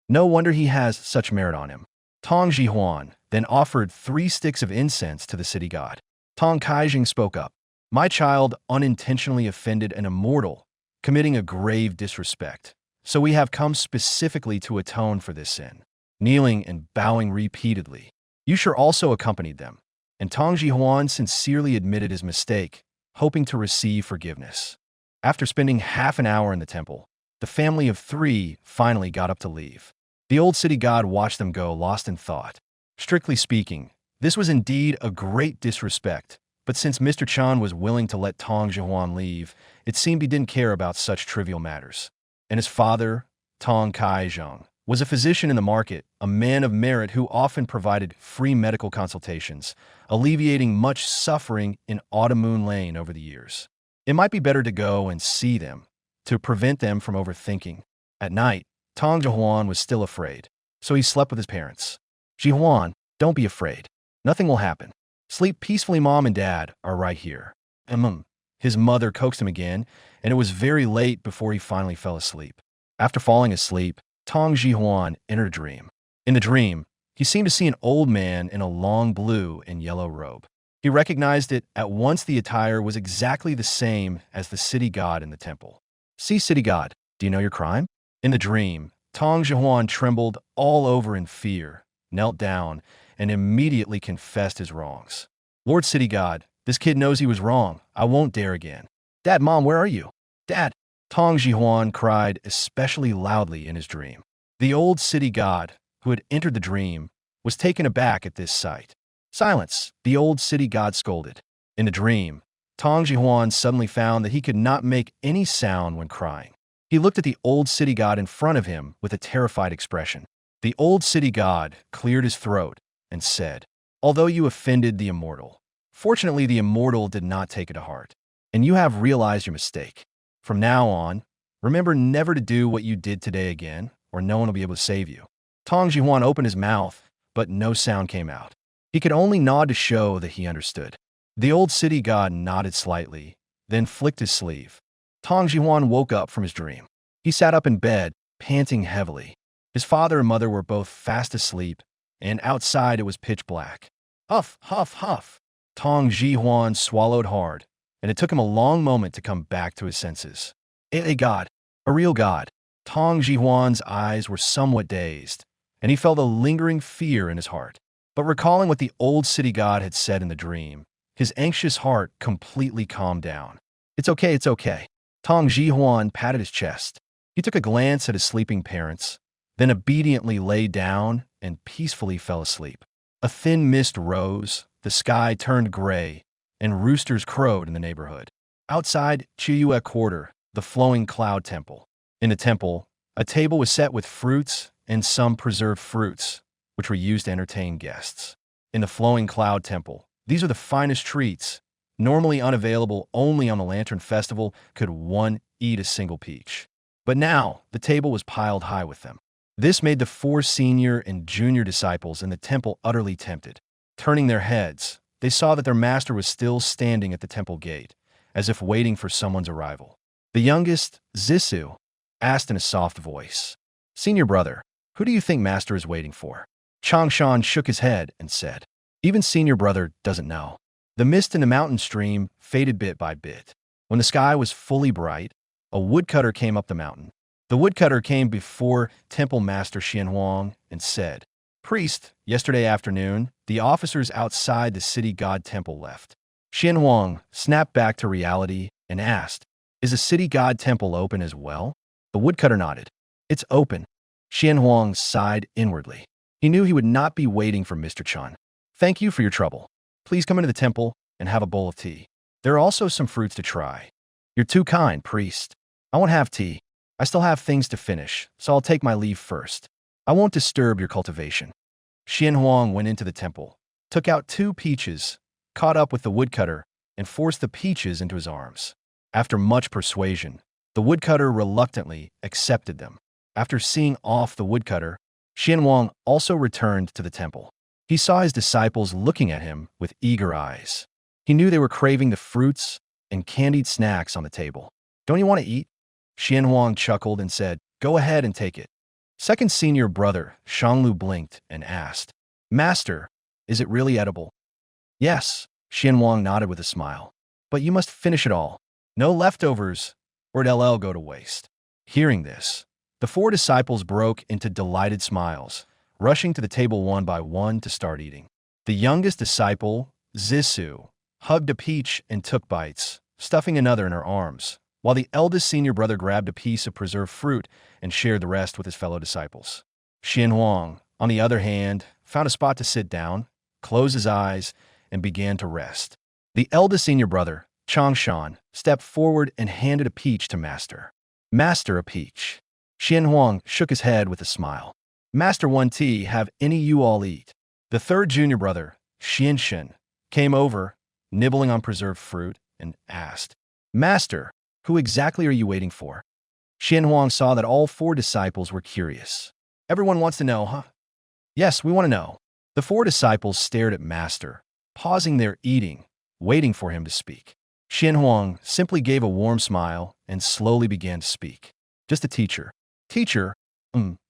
No wonder he has such merit on him. Tong Jihuan then offered 3 sticks of incense to the city god. Tong Kaizheng spoke up. "My child unintentionally offended an immortal, committing a grave disrespect. So we have come specifically to atone for this sin." Kneeling and bowing repeatedly. Yusher also accompanied them, and Tong Jihuan sincerely admitted his mistake, hoping to receive forgiveness. After spending half an hour in the temple, the family of 3 finally got up to leave. The old city god watched them go, lost in thought. Strictly speaking, this was indeed a great disrespect, but since Mr. Chan was willing to let Tong Jihuan leave, it seemed he didn't care about such trivial matters. And his father, Tong Kaizheng, was a physician in the market, a man of merit who often provided free medical consultations, alleviating much suffering in Autumn Moon Lane over the years. It might be better to go and see them, to prevent them from overthinking. At night, Tong Jihuan was still afraid, so he slept with his parents. "Jihuan, don't be afraid. Nothing will happen. Sleep peacefully, Mom and Dad are right here." His mother coaxed him again, and it was very late before he finally fell asleep. After falling asleep, Tong Jihuan entered a dream. In the dream, he seemed to see an old man in a long blue and yellow robe. He recognized it at once. The attire was exactly the same as the city god in the temple. "See, city god, do you know your crime?" In the dream, Tong Jihuan trembled all over in fear, knelt down, and immediately confessed his wrongs. "Lord City God, this kid knows he was wrong. I won't dare again." "Dad, Mom, where are you?" "Dad!" Tong Jihuan cried especially loudly in his dream. The old city god, who had entered the dream, was taken aback at this sight. "Silence!" the old city god scolded. In the dream, Tong Jihuan suddenly found that he could not make any sound when crying. He looked at the old city god in front of him with a terrified expression. The old city god cleared his throat and said, "Although you offended the immortal, fortunately the immortal did not take it to heart, and you have realized your mistake. From now on, remember never to do what you did today again, or no one will be able to save you. Tong Jihuan opened his mouth, but no sound came out. He could only nod to show that he understood. The old city god nodded slightly, then flicked his sleeve. Tong Jihuan woke up from his dream. He sat up in bed, panting heavily. His father and mother were both fast asleep, and outside it was pitch black. Huff, huff, huff. Tong Jihuan swallowed hard, and it took him a long moment to come back to his senses. A god, a real god. Tong Jihuan's eyes were somewhat dazed, and he felt a lingering fear in his heart. But recalling what the old city god had said in the dream, his anxious heart completely calmed down. It's okay, it's okay. Tong Jihuan patted his chest. He took a glance at his sleeping parents, then obediently lay down and peacefully fell asleep. A thin mist rose, the sky turned gray, and roosters crowed in the neighborhood. Outside Chiyue Quarter, the flowing cloud temple. In the temple, a table was set with fruits and some preserved fruits, which were used to entertain guests. In the flowing cloud temple, these are the finest treats. Normally unavailable only on the Lantern Festival could one eat a single peach. But now, the table was piled high with them. This made the 4 senior and junior disciples in the temple utterly tempted. Turning their heads, they saw that their master was still standing at the temple gate, as if waiting for someone's arrival. The youngest, Zisu, asked in a soft voice, "Senior brother, who do you think master is waiting for?" Changshan shook his head and said, "Even senior brother doesn't know." The mist in the mountain stream faded bit by bit. When the sky was fully bright, a woodcutter came up the mountain. The woodcutter came before Temple Master Xianhuang and said, "Priest, yesterday afternoon, the officers outside the city god temple left." Xianhuang snapped back to reality and asked, "Is the city god temple open as well?" The woodcutter nodded. "It's open." Xianhuang sighed inwardly. He knew he would not be waiting for Mr. Chen. "Thank you for your trouble. Please come into the temple and have a bowl of tea. There are also some fruits to try." "You're too kind, priest. I won't have tea. I still have things to finish, so I'll take my leave first. I won't disturb your cultivation." Xianhuang went into the temple, took out 2 peaches, caught up with the woodcutter, and forced the peaches into his arms. After much persuasion, the woodcutter reluctantly accepted them. After seeing off the woodcutter, Xianhuang also returned to the temple. He saw his disciples looking at him with eager eyes. He knew they were craving the fruits and candied snacks on the table. "Don't you want to eat?" Xianhuang chuckled and said, "Go ahead and take it." Second senior brother, Shanglu, blinked and asked, "Master, is it really edible?" "Yes," Xianhuang nodded with a smile. "But you must finish it all. No leftovers, or it'll go to waste." Hearing this, the 4 disciples broke into delighted smiles, rushing to the table one by one to start eating. The youngest disciple, Zisu, hugged a peach and took bites, stuffing another in her arms, while the eldest senior brother grabbed a piece of preserved fruit and shared the rest with his fellow disciples. Xianhuang, on the other hand, found a spot to sit down, closed his eyes, and began to rest. The eldest senior brother, Changshan, stepped forward and handed a peach to Master. "Master, a peach." Xianhuang shook his head with a smile. "Master, 1 tea, have any you all eat." The third junior brother, Xinshen, came over, nibbling on preserved fruit, and asked, "Master, who exactly are you waiting for?" Xianhuang saw that all 4 disciples were curious. "Everyone wants to know, huh?" "Yes, we want to know." The 4 disciples stared at Master, pausing their eating, waiting for him to speak. Xianhuang simply gave a warm smile and slowly began to speak. "Just a teacher." "Teacher?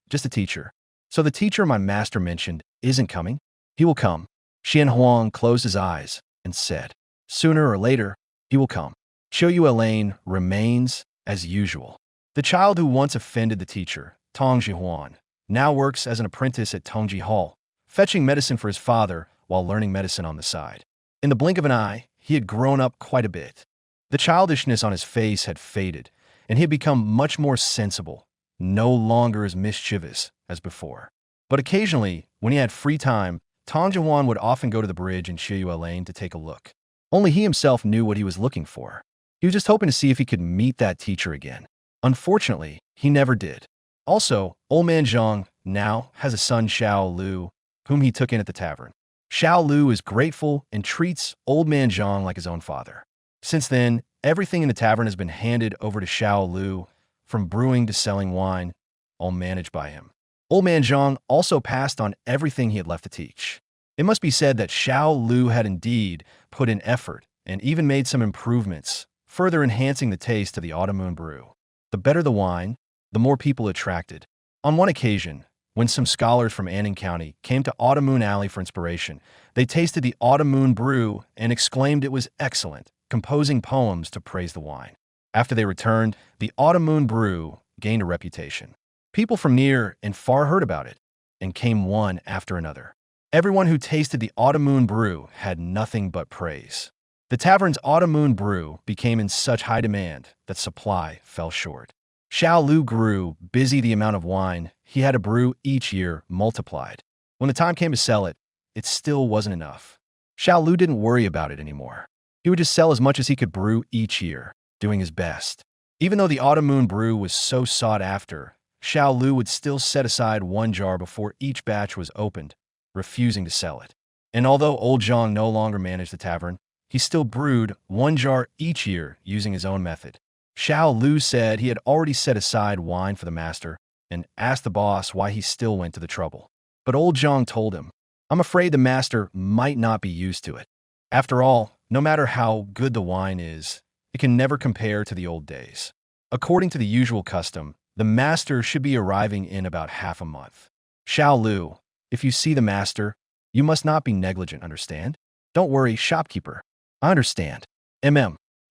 Just a teacher. So the teacher my master mentioned isn't coming?" "He will come." Xianhuang closed his eyes and said, "Sooner or later, he will come." Chiyue Lane remains as usual. The child who once offended the teacher, Tong Jihuan, now works as an apprentice at Tongji Hall, fetching medicine for his father while learning medicine on the side. In the blink of an eye, he had grown up quite a bit. The childishness on his face had faded, and he had become much more sensible, no longer as mischievous as before. But occasionally, when he had free time, Tong Jihuan would often go to the bridge in Chiyue Lane to take a look. Only he himself knew what he was looking for. He was just hoping to see if he could meet that teacher again. Unfortunately, he never did. Also, old man Zhang now has a son, Xiao Lu, whom he took in at the tavern. Xiao Lu is grateful and treats old man Zhang like his own father. Since then, Everything in the tavern has been handed over to Xiao Lu, from brewing to selling wine, all managed by him. Old man Zhang also passed on everything he had left to teach. It must be said that Xiao Lu had indeed put in effort and even made some improvements, further enhancing the taste of the autumn moon brew. The better the wine, the more people attracted. On one occasion, when some scholars from Anning County came to Autumn Moon Alley for inspiration, they tasted the autumn moon brew and exclaimed it was excellent, composing poems to praise the wine. After they returned, the autumn moon brew gained a reputation. People from near and far heard about it, and came one after another. Everyone who tasted the autumn moon brew had nothing but praise. The tavern's autumn moon brew became in such high demand that supply fell short. Xiao Lu grew busy. The amount of wine he had to brew each year multiplied. When the time came to sell it, it still wasn't enough. Xiao Lu didn't worry about it anymore. He would just sell as much as he could brew each year, doing his best. Even though the autumn moon brew was so sought after, Xiao Lu would still set aside one jar before each batch was opened, refusing to sell it. And although old Zhang no longer managed the tavern, he still brewed one jar each year using his own method. Xiao Lu said he had already set aside wine for the master and asked the boss why he still went to the trouble. But old Zhang told him, "I'm afraid the master might not be used to it. After all, no matter how good the wine is, it can never compare to the old days. According to the usual custom, the master should be arriving in about half a month. Xiao Lu, if you see the master, you must not be negligent, understand? Don't worry, shopkeeper. I understand.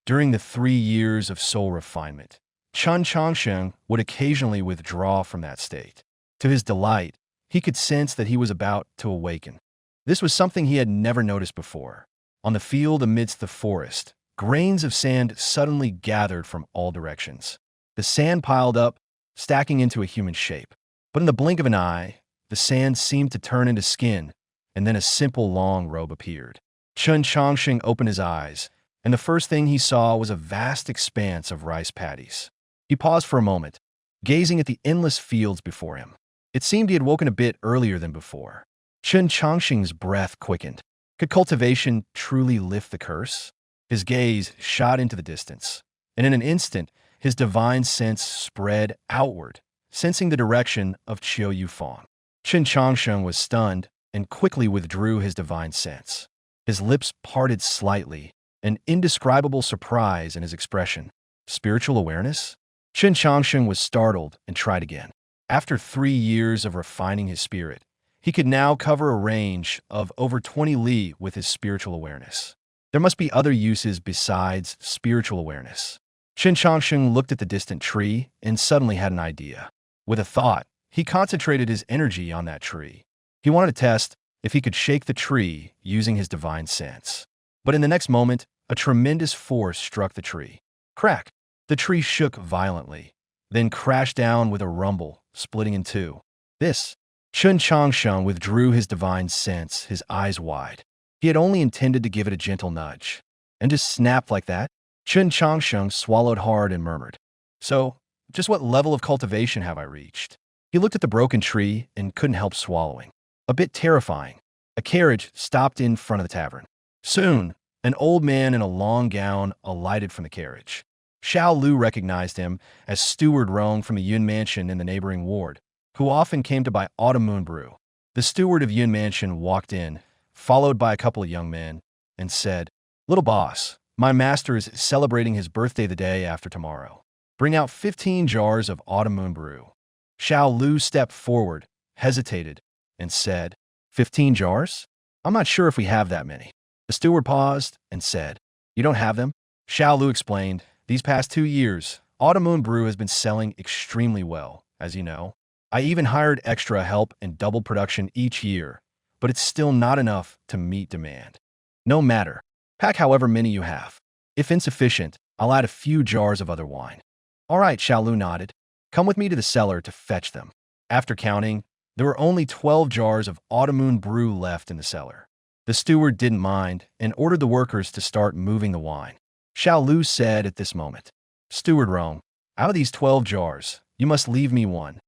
During the 3 years of soul refinement, Chen Changsheng would occasionally withdraw from that state. To his delight, he could sense that he was about to awaken. This was something he had never noticed before. On the field amidst the forest, grains of sand suddenly gathered from all directions. The sand piled up, stacking into a human shape. But in the blink of an eye, the sand seemed to turn into skin, and then a simple long robe appeared. Chen Changsheng opened his eyes, and the first thing he saw was a vast expanse of rice paddies. He paused for a moment, gazing at the endless fields before him. It seemed he had woken a bit earlier than before. Chen Changsheng's breath quickened. Could cultivation truly lift the curse? His gaze shot into the distance, and in an instant, his divine sense spread outward, sensing the direction of Qiu Yufang. Chen Changsheng was stunned and quickly withdrew his divine sense. His lips parted slightly, an indescribable surprise in his expression. Spiritual awareness? Chen Changsheng was startled and tried again. After 3 years of refining his spirit, he could now cover a range of over 20 li with his spiritual awareness. There must be other uses besides spiritual awareness. Chen Changsheng looked at the distant tree and suddenly had an idea. With a thought, he concentrated his energy on that tree. He wanted to test if he could shake the tree using his divine sense. But in the next moment, a tremendous force struck the tree. Crack! The tree shook violently, then crashed down with a rumble, splitting in two. Chen Changsheng withdrew his divine sense, his eyes wide. He had only intended to give it a gentle nudge. And just snapped like that? Chen Changsheng swallowed hard and murmured, "So, just what level of cultivation have I reached?" He looked at the broken tree and couldn't help swallowing. A bit terrifying. A carriage stopped in front of the tavern. Soon, an old man in a long gown alighted from the carriage. Xiao Lu recognized him as Steward Rong from the Yun Mansion in the neighboring ward, who often came to buy autumn moon brew. The steward of Yun Mansion walked in, followed by a couple of young men, and said, "Little boss, my master is celebrating his birthday the day after tomorrow. Bring out 15 jars of autumn moon brew." Xiao Lu stepped forward, hesitated, and said, 15 jars? I'm not sure if we have that many." The steward paused and said, "You don't have them?" Xiao Lu explained, "These past 2 years, autumn moon brew has been selling extremely well, as you know. I even hired extra help and doubled production each year, but it's still not enough to meet demand. No matter. Pack however many you have. If insufficient, I'll add a few jars of other wine." "All right," Xiao Lu nodded. "Come with me to the cellar to fetch them." After counting, there were only 12 jars of autumn moon brew left in the cellar. The steward didn't mind and ordered the workers to start moving the wine. Xiao Lu said at this moment, "Steward Rong, out of these 12 jars, you must leave me one."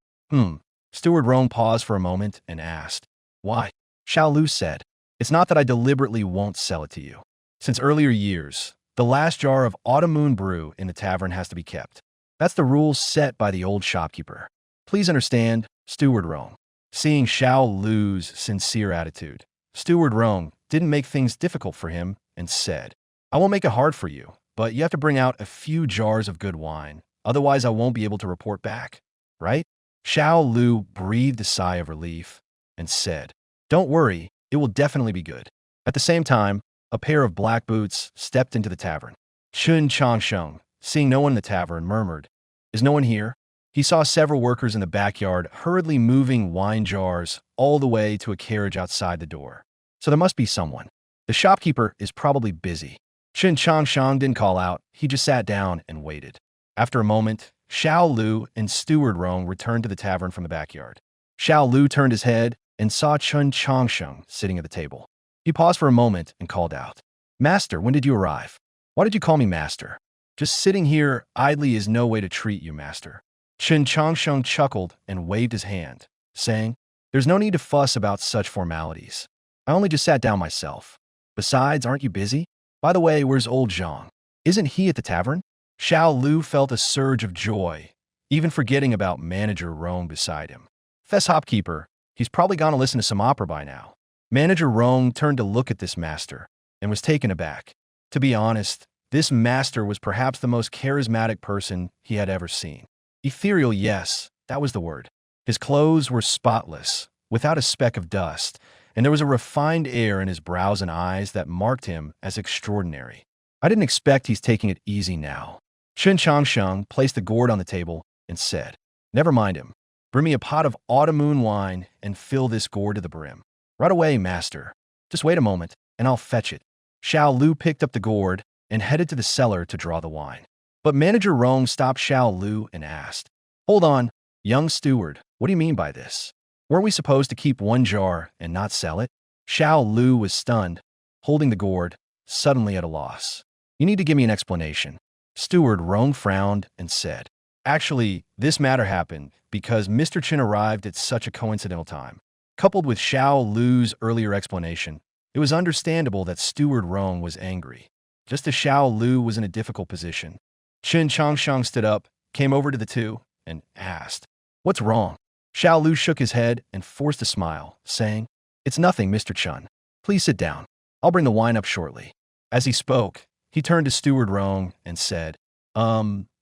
Steward Rong paused for a moment and asked, "Why?" Xiao Lu said, "It's not that I deliberately won't sell it to you. Since earlier years, The last jar of autumn moon brew in the tavern has to be kept. That's the rules set by the old shopkeeper. Please understand, Steward Rong. Seeing Xiao Lu's sincere attitude, Steward Rong didn't make things difficult for him and said, I won't make it hard for you, but you have to bring out a few jars of good wine. Otherwise, I won't be able to report back. Right? Xiao Lu breathed a sigh of relief and said, Don't worry, it will definitely be good. At the same time, a pair of black boots stepped into the tavern. Chen Changsheng, seeing no one in the tavern, murmured, Is no one here? He saw several workers in the backyard hurriedly moving wine jars all the way to a carriage outside the door. So there must be someone. The shopkeeper is probably busy. Chen Changsheng didn't call out. He just sat down and waited. After a moment, Xiao Lu and Steward Rong returned to the tavern from the backyard. Xiao Lu turned his head and saw Chen Changsheng sitting at the table. He paused for a moment and called out, Master, when did you arrive? Why did you call me Master? Just sitting here idly is no way to treat you, Master. Chen Changsheng chuckled and waved his hand, saying, There's no need to fuss about such formalities. I only just sat down myself. Besides, aren't you busy? By the way, where's old Zhang? Isn't he at the tavern? Xiao Lu felt a surge of joy, even forgetting about Manager Rong beside him. Fess Hopkeeper, he's probably gone to listen to some opera by now. Manager Rong turned to look at this master and was taken aback. To be honest, this master was perhaps the most charismatic person he had ever seen. Ethereal, yes, that was the word. His clothes were spotless, without a speck of dust, and there was a refined air in his brows and eyes that marked him as extraordinary. I didn't expect he's taking it easy now. Chen Changsheng placed the gourd on the table and said, Never mind him. Bring me a pot of autumn moon wine and fill this gourd to the brim. Right away, master. Just wait a moment, and I'll fetch it. Xiao Lu picked up the gourd and headed to the cellar to draw the wine. But Manager Rong stopped Xiao Lu and asked, Hold on, young steward, what do you mean by this? Weren't we supposed to keep one jar and not sell it? Xiao Lu was stunned, holding the gourd, suddenly at a loss. You need to give me an explanation. Steward Rong frowned and said, Actually, this matter happened because Mr. Chen arrived at such a coincidental time. Coupled with Xiao Lu's earlier explanation, it was understandable that Steward Rong was angry. Just as Xiao Lu was in a difficult position, Chen Changsheng stood up, came over to the two, and asked, What's wrong? Xiao Lu shook his head and forced a smile, saying, It's nothing, Mr. Chen. Please sit down. I'll bring the wine up shortly. As he spoke, he turned to Steward Rong and said,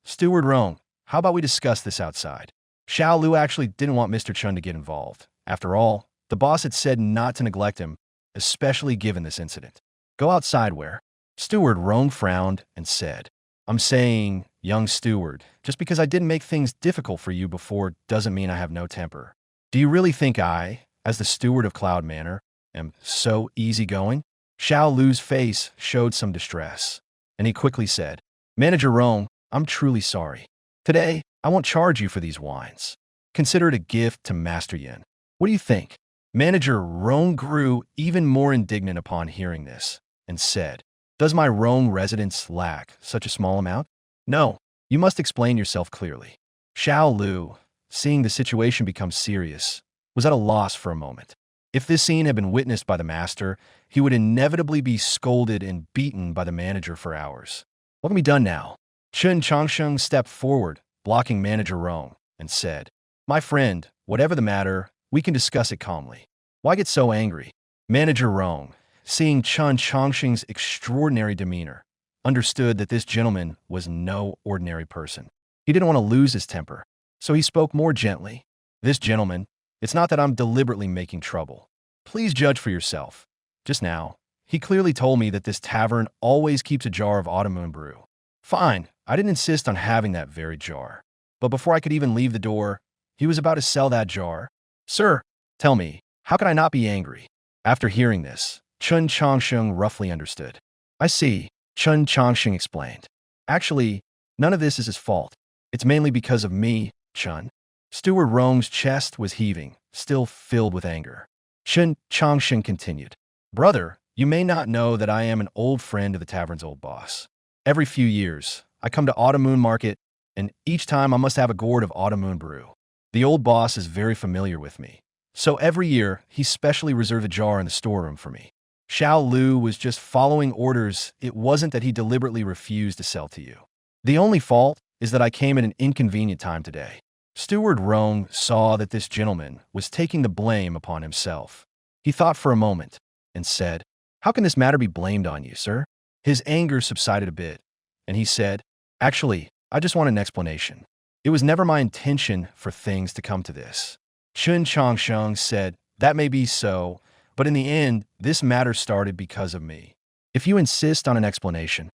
Steward Rong, how about we discuss this outside? Xiao Lu actually didn't want Mr. Chen to get involved. After all, the boss had said not to neglect him, especially given this incident. Go outside where? Steward Rong frowned and said, I'm saying, young steward, just because I didn't make things difficult for you before doesn't mean I have no temper. Do you really think I, as the steward of Cloud Manor, am so easygoing? Xiao Lu's face showed some distress, and he quickly said, Manager Rong, I'm truly sorry. Today, I won't charge you for these wines. Consider it a gift to Master Yin. What do you think? Manager Rong grew even more indignant upon hearing this and said, Does my Rong residence lack such a small amount? No, you must explain yourself clearly. Xiao Lu, seeing the situation become serious, was at a loss for a moment. If this scene had been witnessed by the master, he would inevitably be scolded and beaten by the manager for hours. What can be done now? Chen Changsheng stepped forward, blocking Manager Rong, and said, My friend, whatever the matter, we can discuss it calmly. Why get so angry? Manager Rong, seeing Chen Changsheng's extraordinary demeanor, understood that this gentleman was no ordinary person. He didn't want to lose his temper, so he spoke more gently. This gentleman, it's not that I'm deliberately making trouble. Please judge for yourself. Just now, he clearly told me that this tavern always keeps a jar of autumn moon brew. Fine, I didn't insist on having that very jar. But before I could even leave the door, he was about to sell that jar. Sir, tell me, how can I not be angry? After hearing this, Chen Changsheng roughly understood. I see, Chen Changsheng explained. Actually, none of this is his fault. It's mainly because of me, Chen. Steward Rong's chest was heaving, still filled with anger. Chen Changsheng continued. Brother, you may not know that I am an old friend of the tavern's old boss. Every few years, I come to Autumn Moon Market, and each time I must have a gourd of Autumn Moon brew. The old boss is very familiar with me, so every year he specially reserves a jar in the storeroom for me. Xiao Lu was just following orders. It wasn't that he deliberately refused to sell to you. The only fault is that I came at an inconvenient time today. Steward Rong saw that this gentleman was taking the blame upon himself. He thought for a moment and said, "How can this matter be blamed on you, sir?" His anger subsided a bit, and he said, "Actually, I just want an explanation. It was never my intention for things to come to this." Chen Changsheng said, "That may be so, but in the end, this matter started because of me. If you insist on an explanation."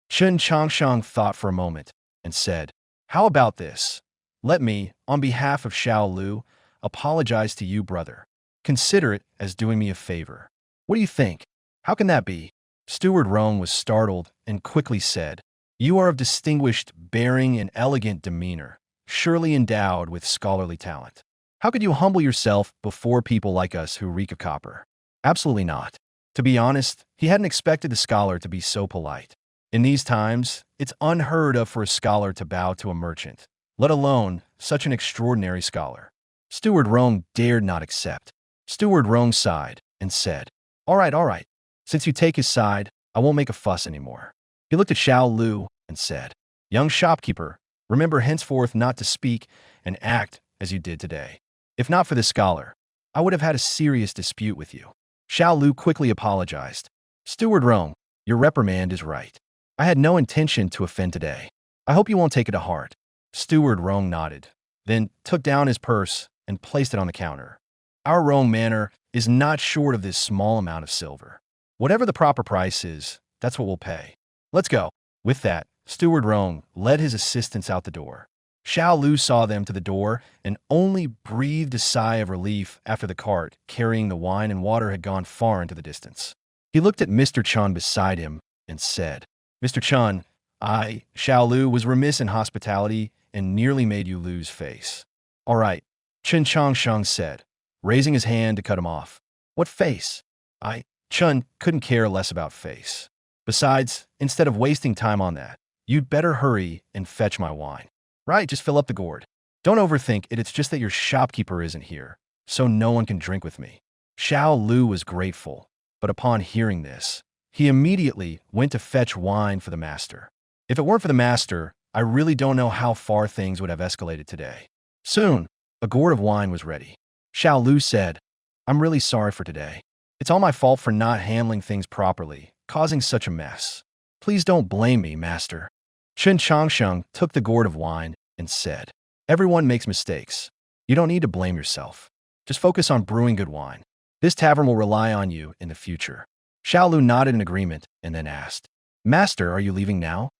Chen Changsheng thought for a moment and said, "How about this? Let me, on behalf of Xiao Lu, apologize to you, brother. Consider it as doing me a favor. What do you think? How can that be?" Steward Rong was startled and quickly said, "You are of distinguished bearing and elegant demeanor, surely endowed with scholarly talent. How could you humble yourself before people like us who reek of copper?" Absolutely not. To be honest, he hadn't expected the scholar to be so polite. In these times, it's unheard of for a scholar to bow to a merchant, let alone such an extraordinary scholar. Steward Rong dared not accept. Steward Rong sighed and said, all right. Since you take his side, I won't make a fuss anymore." He looked at Xiao Lu and said, "Young shopkeeper, remember henceforth not to speak and act as you did today. If not for this scholar, I would have had a serious dispute with you." Xiao Lu quickly apologized. "Steward Rong, your reprimand is right. I had no intention to offend today. I hope you won't take it to heart." Steward Rong nodded, then took down his purse and placed it on the counter. "Our Rong manor is not short of this small amount of silver. Whatever the proper price is, that's what we'll pay. Let's go." With that, Steward Rong led his assistants out the door. Xiao Lu saw them to the door and only breathed a sigh of relief after the cart carrying the wine and water had gone far into the distance. He looked at Mr. Chun beside him and said, "Mr. Chun, Xiao Lu, was remiss in hospitality and nearly made you lose face." "All right," Chen Changsheng said, raising his hand to cut him off. "What face?" Chun couldn't care less about face. "Besides, instead of wasting time on that, you'd better hurry and fetch my wine." "Right, just fill up the gourd. Don't overthink it, it's just that your shopkeeper isn't here, so no one can drink with me." Xiao Lu was grateful, but upon hearing this, he immediately went to fetch wine for the master. If it weren't for the master, I really don't know how far things would have escalated today. Soon, a gourd of wine was ready. Xiao Lu said, "I'm really sorry for today. It's all my fault for not handling things properly, causing such a mess. Please don't blame me, master." Chen Changsheng took the gourd of wine and said, "Everyone makes mistakes. You don't need to blame yourself. Just focus on brewing good wine. This tavern will rely on you in the future." Xiao Lu nodded in agreement and then asked, "Master, are you leaving now?"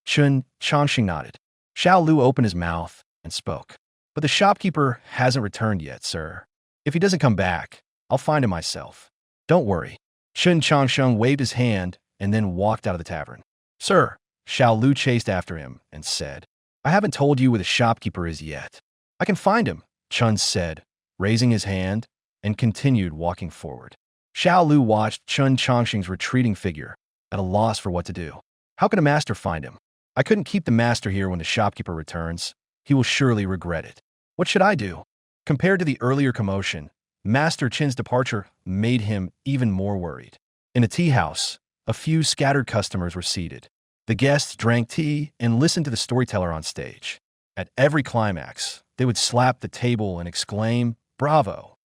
Chen Changsheng nodded. Xiao Lu opened his mouth and spoke. "But the shopkeeper hasn't returned yet, sir. If he doesn't come back, I'll find him myself." "Don't worry." Chen Changsheng waved his hand and then walked out of the tavern. "Sir," Xiao Lu chased after him and said, "I haven't told you where the shopkeeper is yet." "I can find him," Chun said, raising his hand, and continued walking forward. Xiao Lu watched Chen Changsheng's retreating figure, at a loss for what to do. How can a master find him? I couldn't keep the master here when the shopkeeper returns. He will surely regret it. What should I do? Compared to the earlier commotion, Master Chen's departure made him even more worried. In a tea house, a few scattered customers were seated. The guests drank tea and listened to the storyteller on stage. At every climax, they would slap the table and exclaim, "Bravo!"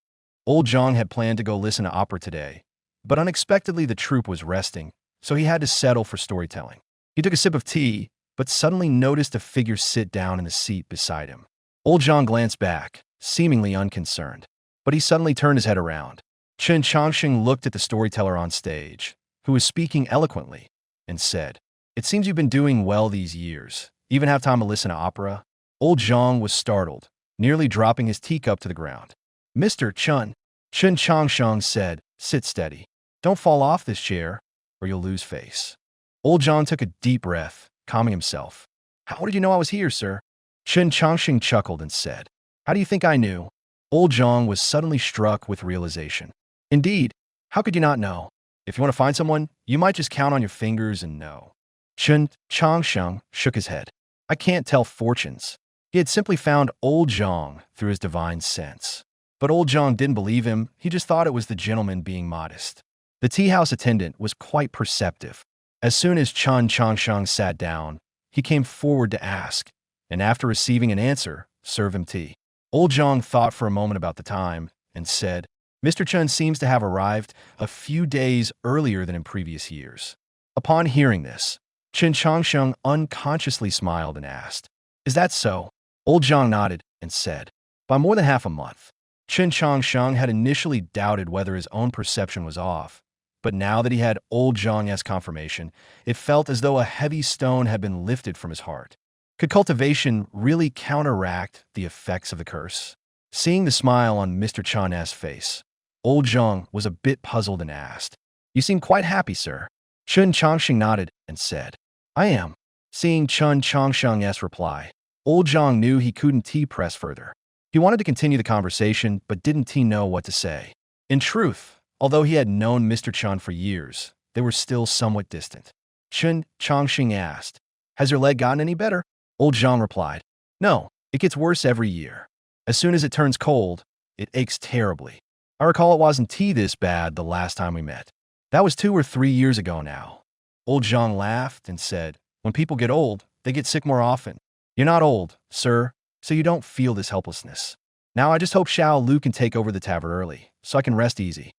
Old Zhang had planned to go listen to opera today, but unexpectedly the troupe was resting, so he had to settle for storytelling. He took a sip of tea, but suddenly noticed a figure sit down in the seat beside him. Old Zhang glanced back, seemingly unconcerned, but he suddenly turned his head around. Chen Changsheng looked at the storyteller on stage, who was speaking eloquently, and said, "It seems you've been doing well these years. Even have time to listen to opera?" Old Zhang was startled, nearly dropping his teacup to the ground. "Mr. Chen," Chen Changsheng said, "sit steady. Don't fall off this chair, or you'll lose face." Old Zhang took a deep breath, calming himself. "How did you know I was here, sir?" Chen Changsheng chuckled and said, "How do you think I knew?" Old Zhang was suddenly struck with realization. "Indeed, how could you not know? If you want to find someone, you might just count on your fingers and know." Chen Changsheng shook his head. "I can't tell fortunes." He had simply found Old Zhang through his divine sense. But Old Zhang didn't believe him. He just thought it was the gentleman being modest. The tea house attendant was quite perceptive. As soon as Chen Changsheng sat down, he came forward to ask, and after receiving an answer, serve him tea. Old Zhang thought for a moment about the time and said, Mr. Chen seems to have arrived a few days earlier than in previous years. Upon hearing this, Chen Changsheng unconsciously smiled and asked, Is that so? Old Zhang nodded and said, By more than half a month. Chen Changsheng had initially doubted whether his own perception was off, but now that he had Old Zhang's confirmation, it felt as though a heavy stone had been lifted from his heart. Could cultivation really counteract the effects of the curse? Seeing the smile on Mr. Chan's face, Old Zhang was a bit puzzled and asked, You seem quite happy, sir. Chen Changsheng nodded and said, I am. Seeing Chen Changsheng's reply, Old Zhang knew he couldn't press further. He wanted to continue the conversation, but didn't know what to say. In truth, although he had known Mr. Chen for years, they were still somewhat distant. Chen Changsheng asked, Has your leg gotten any better? Old Zhang replied, No, it gets worse every year. As soon as it turns cold, it aches terribly. I recall it wasn't this bad the last time we met. That was 2 or 3 years ago now. Old Zhang laughed and said, When people get old, they get sick more often. You're not old, sir, so you don't feel this helplessness. Now I just hope Xiao Lu can take over the tavern early, so I can rest easy.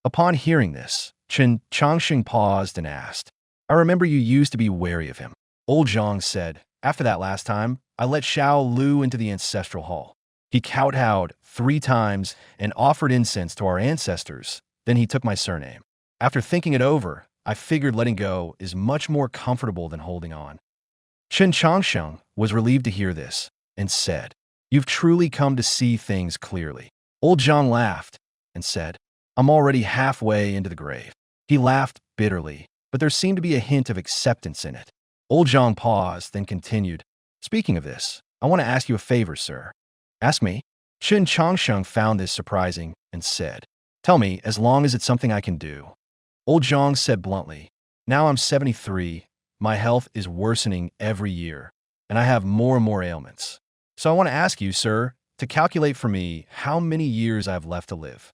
Upon hearing this, Chen Changsheng paused and asked, I remember you used to be wary of him. Old Zhang said, After that last time, I let Xiao Lu into the ancestral hall. He kowtowed 3 times and offered incense to our ancestors. Then he took my surname. After thinking it over, I figured letting go is much more comfortable than holding on. Chen Changsheng was relieved to hear this and said, You've truly come to see things clearly. Old Zhang laughed and said, I'm already halfway into the grave. He laughed bitterly, but there seemed to be a hint of acceptance in it. Old Zhang paused, then continued, Speaking of this, I want to ask you a favor, sir. Ask me. Chen Changsheng found this surprising and said, Tell me, as long as it's something I can do. Old Zhang said bluntly, Now I'm 73, my health is worsening every year, and I have more and more ailments. So I want to ask you, sir, to calculate for me how many years I have left to live.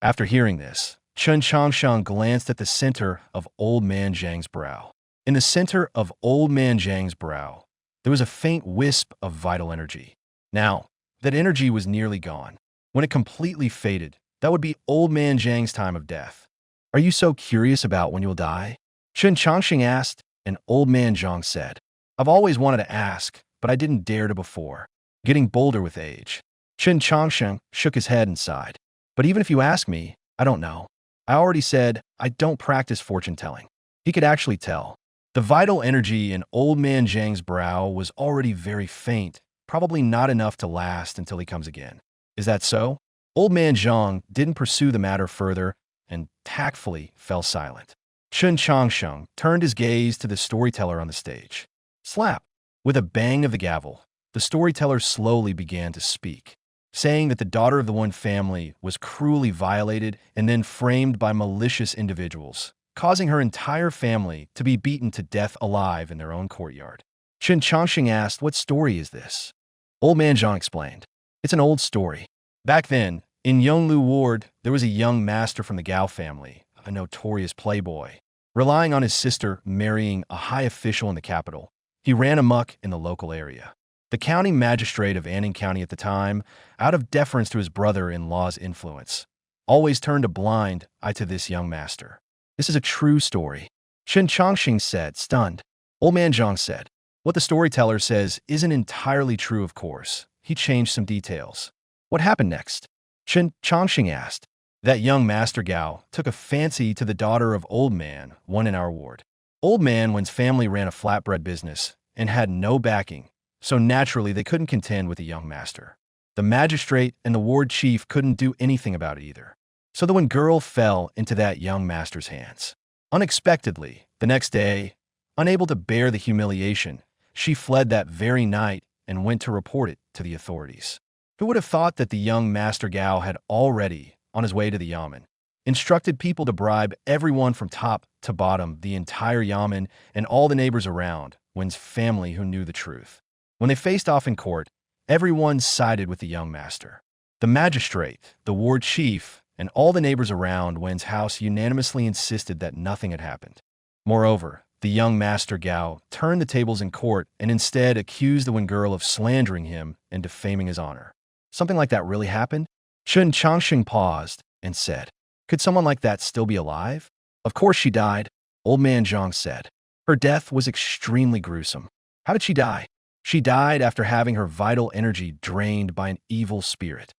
After hearing this, Chen Changsheng glanced at the center of Old Man Zhang's brow. In the center of Old Man Zhang's brow, there was a faint wisp of vital energy. Now, that energy was nearly gone. When it completely faded, that would be Old Man Zhang's time of death. Are you so curious about when you'll die? Chen Changsheng asked, and Old Man Zhang said, I've always wanted to ask, but I didn't dare to before. Getting bolder with age. Chen Changsheng shook his head and sighed. But even if you ask me, I don't know. I already said I don't practice fortune-telling. He could actually tell. The vital energy in Old Man Zhang's brow was already very faint, probably not enough to last until he comes again. Is that so? Old Man Zhang didn't pursue the matter further and tactfully fell silent. Chen Changsheng turned his gaze to the storyteller on the stage. Slap! With a bang of the gavel, the storyteller slowly began to speak, saying that the daughter of the one family was cruelly violated and then framed by malicious individuals, causing her entire family to be beaten to death alive in their own courtyard. Chen Changsheng asked, What story is this? Old Man Zhang explained, It's an old story. Back then, in Yonglu Ward, there was a young master from the Gao family, a notorious playboy. Relying on his sister marrying a high official in the capital, he ran amok in the local area. The county magistrate of Anning County at the time, out of deference to his brother-in-law's influence, always turned a blind eye to this young master. This is a true story. Chen Changsheng said, stunned. Old Man Zhang said, What the storyteller says isn't entirely true, of course. He changed some details. What happened next? Chen Changsheng asked. That young Master Gao took a fancy to the daughter of Old Man, one in our ward. Old Man one's family ran a flatbread business and had no backing, so naturally they couldn't contend with the young master. The magistrate and the ward chief couldn't do anything about it either. So the one girl fell into that young master's hands. Unexpectedly, the next day, unable to bear the humiliation, she fled that very night and went to report it to the authorities. Who would have thought that the young Master Gao had already, on his way to the Yamen, instructed people to bribe everyone from top to bottom, the entire Yamen, and all the neighbors around, one's family who knew the truth. When they faced off in court, everyone sided with the young master. The magistrate, the ward chief, and all the neighbors around Wen's house unanimously insisted that nothing had happened. Moreover, the young Master Gao turned the tables in court and instead accused the Wen girl of slandering him and defaming his honor. Something like that really happened? Chen Changsheng paused and said, "Could someone like that still be alive?" "Of course she died," Old Man Zhang said. "Her death was extremely gruesome." "How did she die?" "She died after having her vital energy drained by an evil spirit."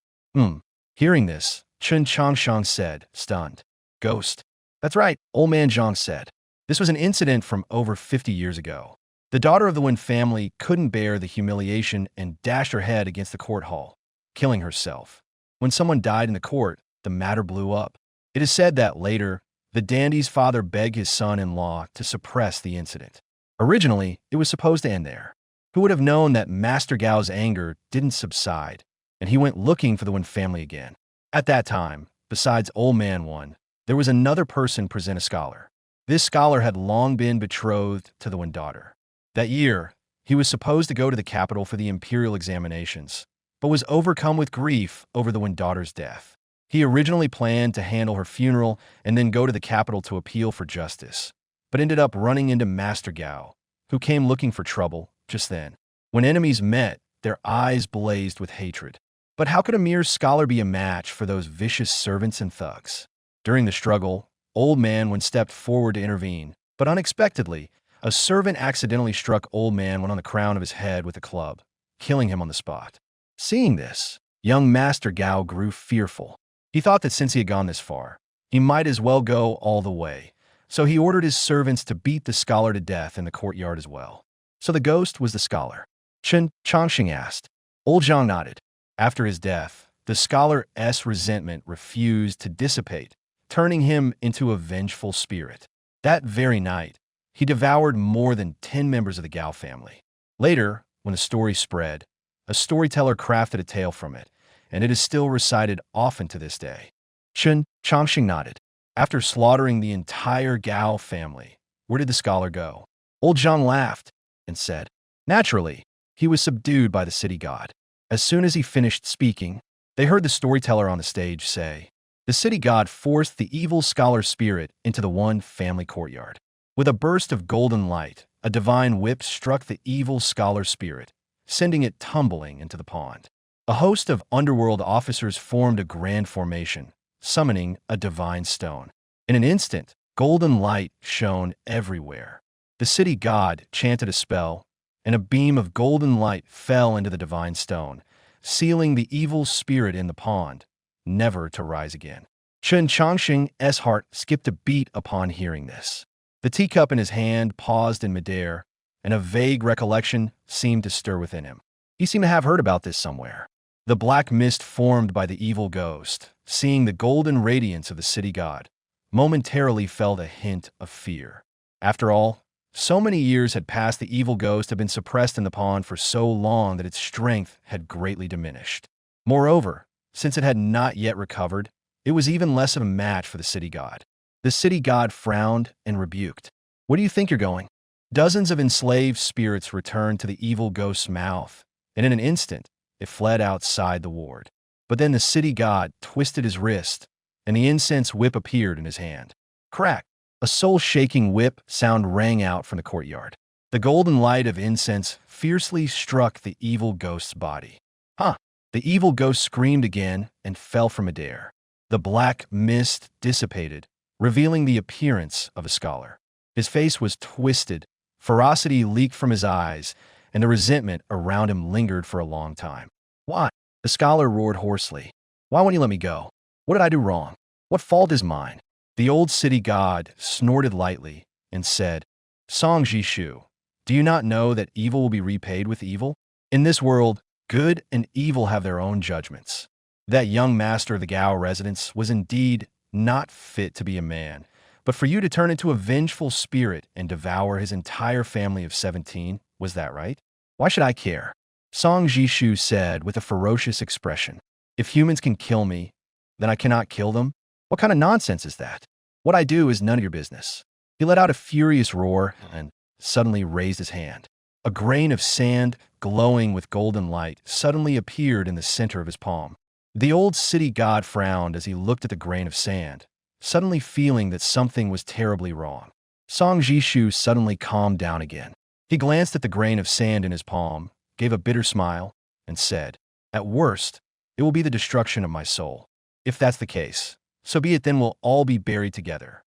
Hearing this, Chen Changsheng said, stunned. "Ghost." "That's right," Old Man Zhang said. "This was an incident from over 50 years ago. The daughter of the Wen family couldn't bear the humiliation and dashed her head against the court hall, killing herself. When someone died in the court, the matter blew up. It is said that later, the dandy's father begged his son-in-law to suppress the incident. Originally, it was supposed to end there. Who would have known that Master Gao's anger didn't subside, and he went looking for the Wen family again? At that time, besides Old Man Wen, there was another person present, a scholar. This scholar had long been betrothed to the Wen daughter. That year, he was supposed to go to the capital for the imperial examinations, but was overcome with grief over the Wen daughter's death. He originally planned to handle her funeral and then go to the capital to appeal for justice, but ended up running into Master Gao, who came looking for trouble just then. When enemies met, their eyes blazed with hatred. But how could a mere scholar be a match for those vicious servants and thugs? During the struggle, Old Man Wen stepped forward to intervene, but unexpectedly, a servant accidentally struck Old Man Wen on the crown of his head with a club, killing him on the spot. Seeing this, young Master Gao grew fearful. He thought that since he had gone this far, he might as well go all the way, so he ordered his servants to beat the scholar to death in the courtyard as well. So the ghost was the scholar? Chen Changsheng asked. Old Zhang nodded. After his death, the scholar's resentment refused to dissipate, turning him into a vengeful spirit. That very night, he devoured more than 10 members of the Gao family. Later, when the story spread, a storyteller crafted a tale from it, and it is still recited often to this day. Chen Changsheng nodded. After slaughtering the entire Gao family, where did the scholar go? Old Zhang laughed and said, "Naturally, he was subdued by the city god." As soon as he finished speaking, they heard the storyteller on the stage say, "The city god forced the evil scholar spirit into the one family courtyard. With a burst of golden light, a divine whip struck the evil scholar spirit, sending it tumbling into the pond. A host of underworld officers formed a grand formation, summoning a divine stone. In an instant, golden light shone everywhere. The city god chanted a spell, and a beam of golden light fell into the divine stone, sealing the evil spirit in the pond, never to rise again." Chen Changsheng's heart skipped a beat upon hearing this. The teacup in his hand paused in midair, and a vague recollection seemed to stir within him. He seemed to have heard about this somewhere. The black mist formed by the evil ghost, seeing the golden radiance of the city god, momentarily felt a hint of fear. After all, so many years had passed, the evil ghost had been suppressed in the pond for so long that its strength had greatly diminished. Moreover, since it had not yet recovered, it was even less of a match for the city god. The city god frowned and rebuked. "Where do you think you're going?" Dozens of enslaved spirits returned to the evil ghost's mouth, and in an instant, it fled outside the ward. But then the city god twisted his wrist, and the incense whip appeared in his hand. Crack! A soul-shaking whip sound rang out from the courtyard. The golden light of incense fiercely struck the evil ghost's body. "Huh!" The evil ghost screamed again and fell from midair. The black mist dissipated, revealing the appearance of a scholar. His face was twisted, ferocity leaked from his eyes, and the resentment around him lingered for a long time. "Why?" The scholar roared hoarsely. "Why won't you let me go? What did I do wrong? What fault is mine?" The old city god snorted lightly and said, "Song Jishu, do you not know that evil will be repaid with evil? In this world, good and evil have their own judgments. That young master of the Gao residence was indeed not fit to be a man, but for you to turn into a vengeful spirit and devour his entire family of 17, was that right? Why should I care?" Song Jishu said with a ferocious expression, "If humans can kill me, then I cannot kill them? What kind of nonsense is that? What I do is none of your business." He let out a furious roar and suddenly raised his hand. A grain of sand, glowing with golden light, suddenly appeared in the center of his palm. The old city god frowned as he looked at the grain of sand, suddenly feeling that something was terribly wrong. Song Jishu suddenly calmed down again. He glanced at the grain of sand in his palm, gave a bitter smile, and said, "At worst, it will be the destruction of my soul. If that's the case, so be it, then we'll all be buried together."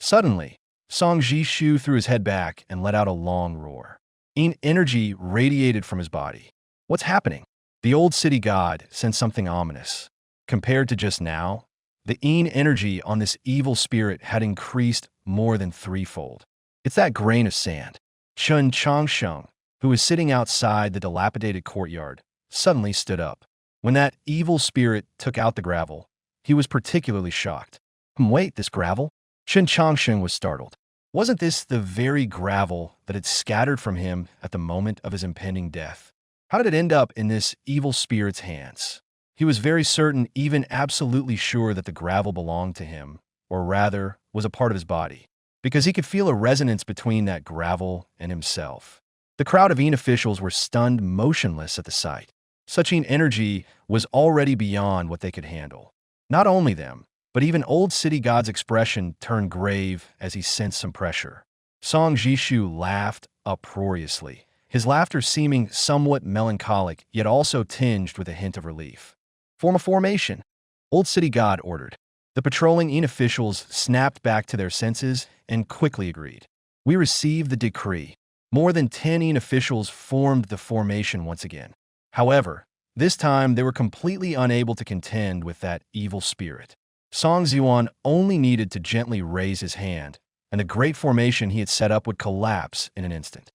Suddenly, Song Jishu threw his head back and let out a long roar. Energy radiated from his body. What's happening? The old city god sensed something ominous. Compared to just now, the energy on this evil spirit had increased more than threefold. It's that grain of sand. Chen Changsheng, who was sitting outside the dilapidated courtyard, suddenly stood up. When that evil spirit took out the gravel, he was particularly shocked. Wait, this gravel? Chen Changsheng was startled. Wasn't this the very gravel that had scattered from him at the moment of his impending death? How did it end up in this evil spirit's hands? He was very certain, even absolutely sure, that the gravel belonged to him, or rather, was a part of his body, because he could feel a resonance between that gravel and himself. The crowd of officials were stunned motionless at the sight. Such energy was already beyond what they could handle. Not only them, but even old city god's expression turned grave as he sensed some pressure. Song Jishu laughed uproariously, his laughter seeming somewhat melancholic, yet also tinged with a hint of relief. "Form a formation," old city god ordered. The patrolling officials snapped back to their senses and quickly agreed. "We received the decree." More than 10 officials formed the formation once again. However, this time they were completely unable to contend with that evil spirit. Song Ziwan only needed to gently raise his hand, and the great formation he had set up would collapse in an instant.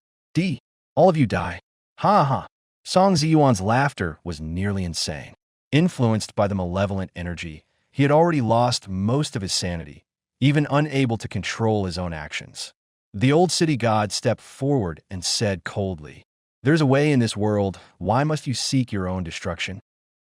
All of you die. Ha ha. Song Ziwan's laughter was nearly insane. Influenced by the malevolent energy, he had already lost most of his sanity, even unable to control his own actions. The old city god stepped forward and said coldly, "There's a way in this world. Why must you seek your own destruction?"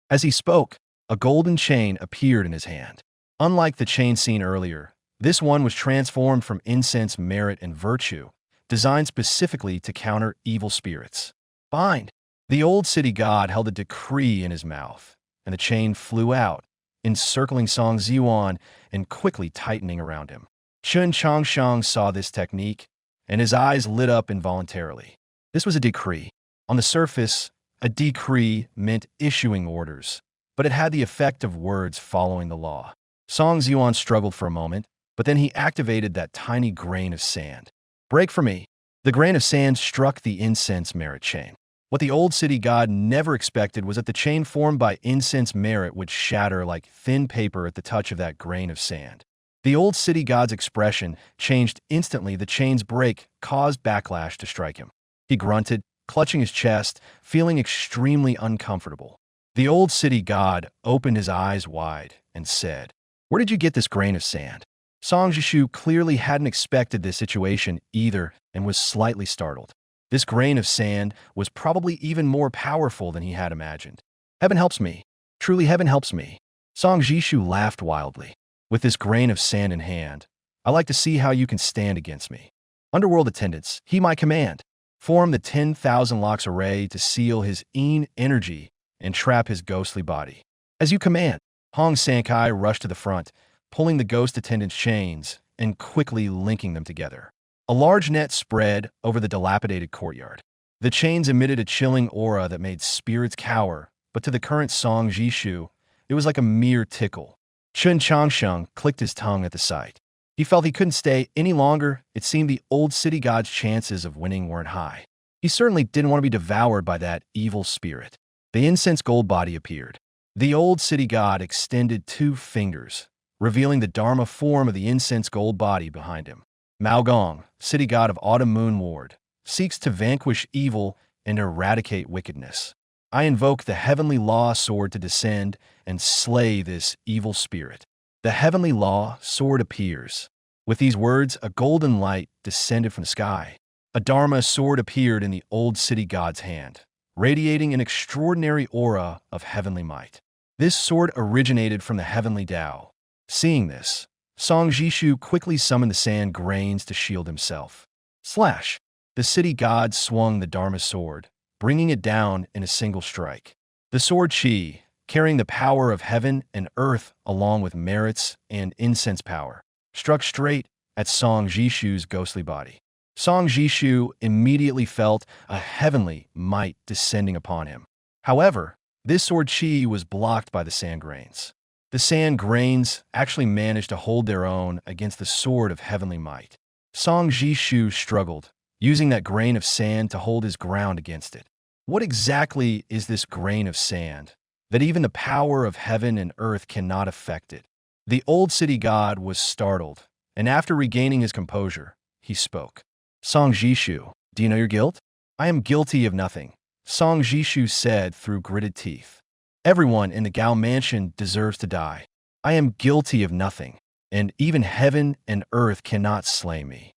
As he spoke, a golden chain appeared in his hand. Unlike the chain seen earlier, this one was transformed from incense, merit, and virtue, designed specifically to counter evil spirits. Bind! The old city god held a decree in his mouth, and the chain flew out, encircling Song Ziwan and quickly tightening around him. Chen Changsheng saw this technique, and his eyes lit up involuntarily. This was a decree. On the surface, a decree meant issuing orders, but it had the effect of words following the law. Song Ziwan struggled for a moment, but then he activated that tiny grain of sand. "Break for me." The grain of sand struck the incense merit chain. What the old city god never expected was that the chain formed by incense merit would shatter like thin paper at the touch of that grain of sand. The old city god's expression changed instantly. The chain's break caused backlash to strike him. He grunted, clutching his chest, feeling extremely uncomfortable. The old city god opened his eyes wide and said, "Where did you get this grain of sand?" Song Jishu clearly hadn't expected this situation either and was slightly startled. This grain of sand was probably even more powerful than he had imagined. "Heaven helps me. Truly heaven helps me." Song Jishu laughed wildly. "With this grain of sand in hand, I like to see how you can stand against me." Underworld attendants, he my command. Form the 10,000 locks array to seal his energy and trap his ghostly body. "As you command." Hong Sankai rushed to the front, pulling the ghost attendant's chains and quickly linking them together. A large net spread over the dilapidated courtyard. The chains emitted a chilling aura that made spirits cower, but to the current Song Jishu, it was like a mere tickle. Chen Changsheng clicked his tongue at the sight. He felt he couldn't stay any longer. It seemed the old city god's chances of winning weren't high. He certainly didn't want to be devoured by that evil spirit. The incense gold body appeared. The old city god extended 2 fingers, revealing the Dharma form of the incense gold body behind him. Mao Gong, city god of Autumn Moon Ward, seeks to vanquish evil and eradicate wickedness. I invoke the heavenly law sword to descend and slay this evil spirit. The heavenly law sword appears. With these words, a golden light descended from the sky. A Dharma sword appeared in the old city god's hand, radiating an extraordinary aura of heavenly might. This sword originated from the heavenly Tao. Seeing this, Song Jishu quickly summoned the sand grains to shield himself. Slash! The city god swung the Dharma sword, bringing it down in a single strike. The sword chi, carrying the power of heaven and earth along with merits and incense power, struck straight at Song Jishu's ghostly body. Song Jishu immediately felt a heavenly might descending upon him. However, this sword chi was blocked by the sand grains. The sand grains actually managed to hold their own against the sword of heavenly might. Song Jishu struggled, using that grain of sand to hold his ground against it. What exactly is this grain of sand that even the power of heaven and earth cannot affect it? The old city god was startled, and after regaining his composure, he spoke. Song Jishu, do you know your guilt? I am guilty of nothing, Song Jishu said through gritted teeth. Everyone in the Gao mansion deserves to die. I am guilty of nothing, and even heaven and earth cannot slay me.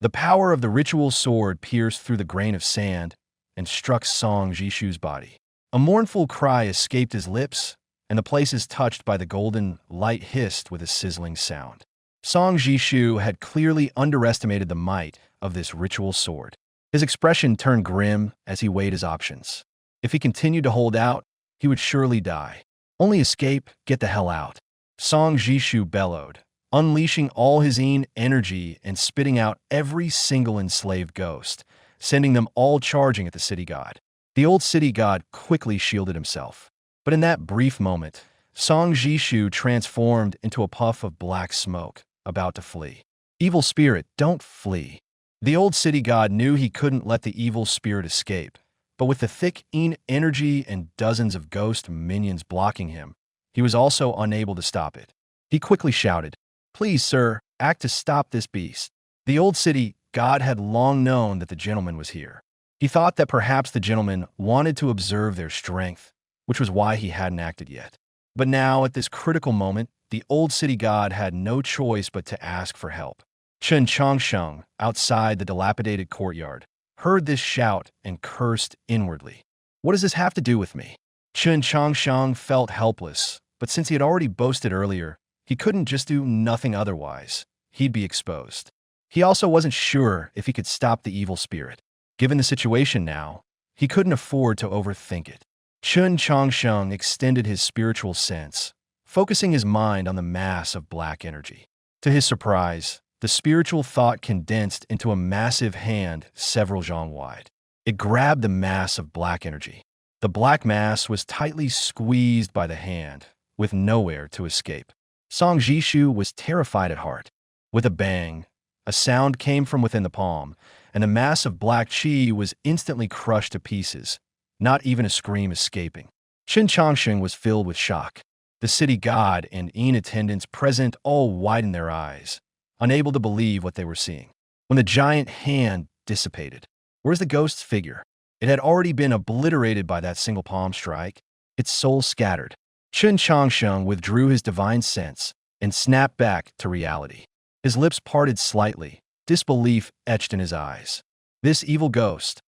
The power of the ritual sword pierced through the grain of sand and struck Song Jishu's body. A mournful cry escaped his lips, and the places touched by the golden light hissed with a sizzling sound. Song Jishu had clearly underestimated the might of this ritual sword. His expression turned grim as he weighed his options. If he continued to hold out, he would surely die. Only escape, get the hell out. Song Jishu bellowed, unleashing all his energy and spitting out every single enslaved ghost, sending them all charging at the city god. The old city god quickly shielded himself. But in that brief moment, Song Jishu transformed into a puff of black smoke, about to flee. Evil spirit, don't flee. The old city god knew he couldn't let the evil spirit escape, but with the thick energy and dozens of ghost minions blocking him, he was also unable to stop it. He quickly shouted, "Please, sir, act to stop this beast." The old city god had long known that the gentleman was here. He thought that perhaps the gentleman wanted to observe their strength, which was why he hadn't acted yet. But now, at this critical moment, the old city god had no choice but to ask for help. Chen Changsheng, outside the dilapidated courtyard, heard this shout and cursed inwardly. What does this have to do with me? Chen Changsheng felt helpless, but since he had already boasted earlier, he couldn't just do nothing otherwise. He'd be exposed. He also wasn't sure if he could stop the evil spirit. Given the situation now, he couldn't afford to overthink it. Chen Changsheng extended his spiritual sense, focusing his mind on the mass of black energy. To his surprise, the spiritual thought condensed into a massive hand several zhang wide. It grabbed the mass of black energy. The black mass was tightly squeezed by the hand, with nowhere to escape. Song Jishu was terrified at heart. With a bang, a sound came from within the palm, and the mass of black chi was instantly crushed to pieces, not even a scream escaping. Chen Changsheng was filled with shock. The city god and attendants present all widened their eyes, unable to believe what they were seeing. When the giant hand dissipated, where's the ghost's figure? It had already been obliterated by that single palm strike, its soul scattered. Chen Changsheng withdrew his divine sense and snapped back to reality. His lips parted slightly, disbelief etched in his eyes. This evil ghost,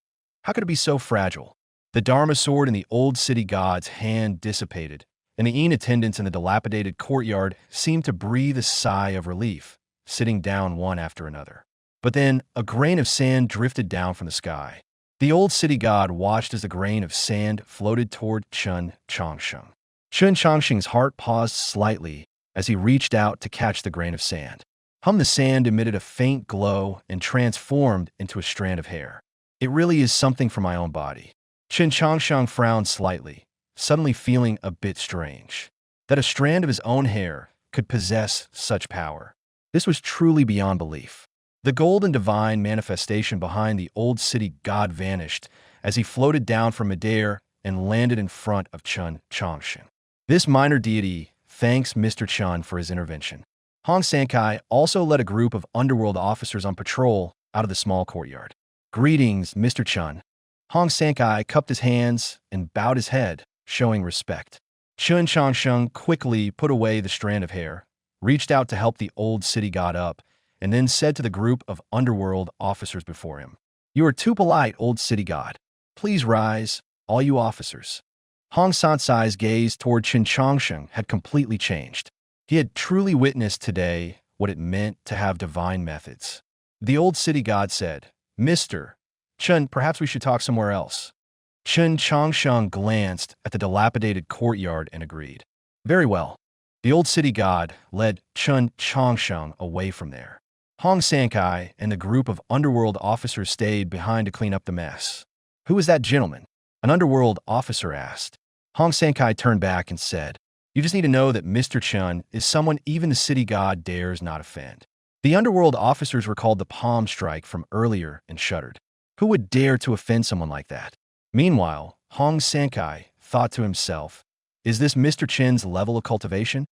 how could it be so fragile? The Dharma sword in the old city god's hand dissipated, and the attendants in the dilapidated courtyard seemed to breathe a sigh of relief, sitting down one after another. But then a grain of sand drifted down from the sky. The old city god watched as the grain of sand floated toward Chen Changsheng. Chen Changsheng's heart paused slightly as he reached out to catch the grain of sand. The sand emitted a faint glow and transformed into a strand of hair. It really is something from my own body. Chen Changsheng frowned slightly, suddenly feeling a bit strange. That a strand of his own hair could possess such power. This was truly beyond belief. The golden divine manifestation behind the old city god vanished as he floated down from midair and landed in front of Chen Changsheng. This minor deity thanks Mr. Chen for his intervention. Hong Sankai also led a group of underworld officers on patrol out of the small courtyard. Greetings, Mr. Chen. Hong Sankai cupped his hands and bowed his head, showing respect. Chen Changsheng quickly put away the strand of hair, reached out to help the old city god up, and then said to the group of underworld officers before him, "You are too polite, old city god. Please rise, all you officers." Hong Sansai's gaze toward Chen Changsheng had completely changed. He had truly witnessed today what it meant to have divine methods. The old city god said, "Mr. Chen, perhaps we should talk somewhere else." Chen Changsheng glanced at the dilapidated courtyard and agreed. Very well. The old city god led Chen Changsheng away from there. Hong Sankai and the group of underworld officers stayed behind to clean up the mess. Who is that gentleman? An underworld officer asked. Hong Sankai turned back and said, You just need to know that Mr. Chen is someone even the city god dares not offend. The underworld officers recalled the palm strike from earlier and shuddered. Who would dare to offend someone like that? Meanwhile, Hong Sankai thought to himself, Is this Mr. Chen's level of cultivation?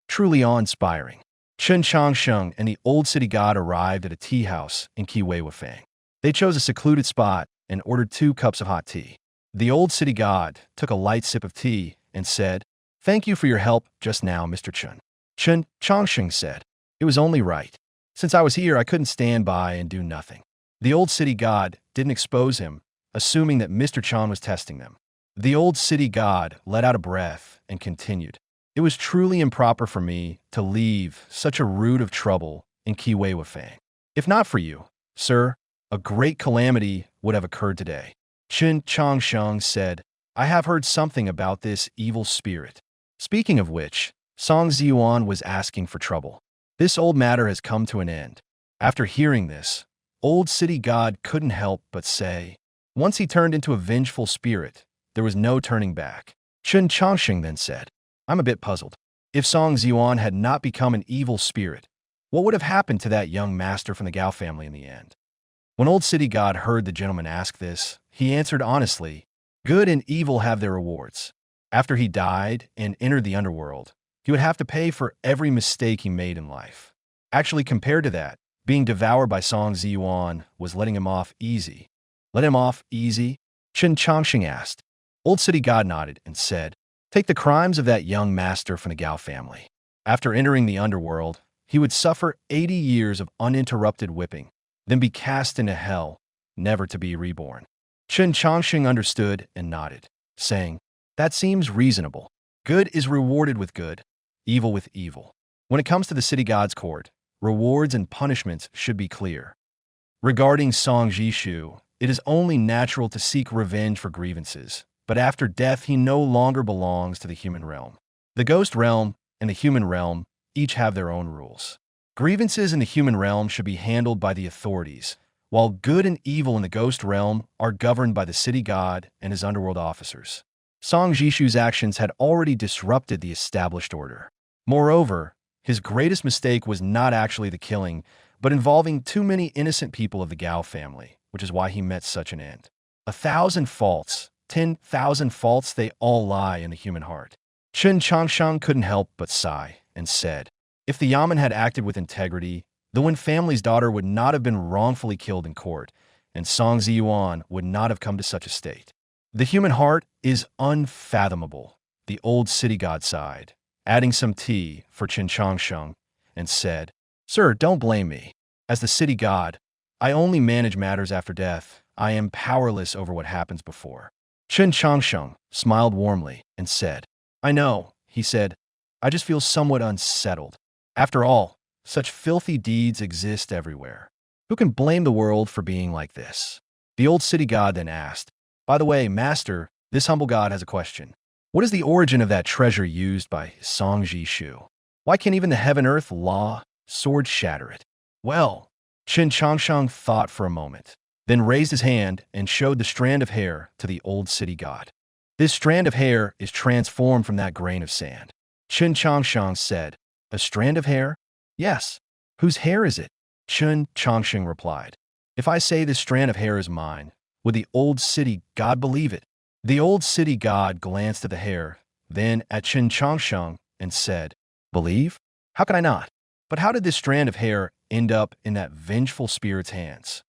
Truly awe-inspiring. Chen Changsheng and the old city god arrived at a tea house in Kiwei. They chose a secluded spot and ordered 2 cups of hot tea. The old city god took a light sip of tea and said, Thank you for your help just now, Mr. Chen. Chen Changsheng said, It was only right. Since I was here, I couldn't stand by and do nothing. The old city god didn't expose him, assuming that Mr. Chen was testing them. The old city god let out a breath and continued, It was truly improper for me to leave such a root of trouble in Kiwei. If not for you, sir, a great calamity would have occurred today. Chen Changsheng said, I have heard something about this evil spirit. Speaking of which, Song Ziyuan was asking for trouble. This old matter has come to an end. After hearing this, old city god couldn't help but say, Once he turned into a vengeful spirit, there was no turning back. Chen Changsheng then said, I'm a bit puzzled. If Song Ziyuan had not become an evil spirit, what would have happened to that young master from the Gao family in the end? When old city god heard the gentleman ask this, he answered honestly, Good and evil have their rewards. After he died and entered the underworld, he would have to pay for every mistake he made in life. Actually, compared to that, being devoured by Song Ziyuan was letting him off easy. Let him off easy? Chen Changsheng asked. Old city god nodded and said, Take the crimes of that young master from the Gao family. After entering the underworld, he would suffer 80 years of uninterrupted whipping, then be cast into hell, never to be reborn. Chen Changsheng understood and nodded, saying, That seems reasonable. Good is rewarded with good, evil with evil. When it comes to the city god's court, rewards and punishments should be clear. Regarding Song Jishu, it is only natural to seek revenge for grievances, but after death he no longer belongs to the human realm. The ghost realm and the human realm each have their own rules. Grievances in the human realm should be handled by the authorities, while good and evil in the ghost realm are governed by the city god and his underworld officers. Song Jishu's actions had already disrupted the established order. Moreover, his greatest mistake was not actually the killing, but involving too many innocent people of the Gao family, which is why he met such an end. 1,000 faults, 10,000 faults, they all lie in the human heart. Chen Changsheng couldn't help but sigh and said, If the Yamen had acted with integrity, the Wen family's daughter would not have been wrongfully killed in court, and Song Ziyuan would not have come to such a state. The human heart is unfathomable, the old city god sighed, adding some tea for Chen Changsheng, and said, Sir, don't blame me. As the city god, I only manage matters after death. I am powerless over what happens before. Chen Changsheng smiled warmly and said, I know, he said, I just feel somewhat unsettled. After all, such filthy deeds exist everywhere. Who can blame the world for being like this? The old city god then asked, By the way, master, this humble god has a question. What is the origin of that treasure used by Song Jishu? Why can't even the heaven-earth law sword shatter it? Well, Chen Changsheng thought for a moment, then raised his hand and showed the strand of hair to the old city god. This strand of hair is transformed from that grain of sand. Chen Changsheng said, A strand of hair? Yes. Whose hair is it? Chen Changsheng replied, If I say this strand of hair is mine, would the old city god believe it? The old city god glanced at the hair, then at Chen Changsheng, and said, Believe? How can I not? But how did this strand of hair end up in that vengeful spirit's hands?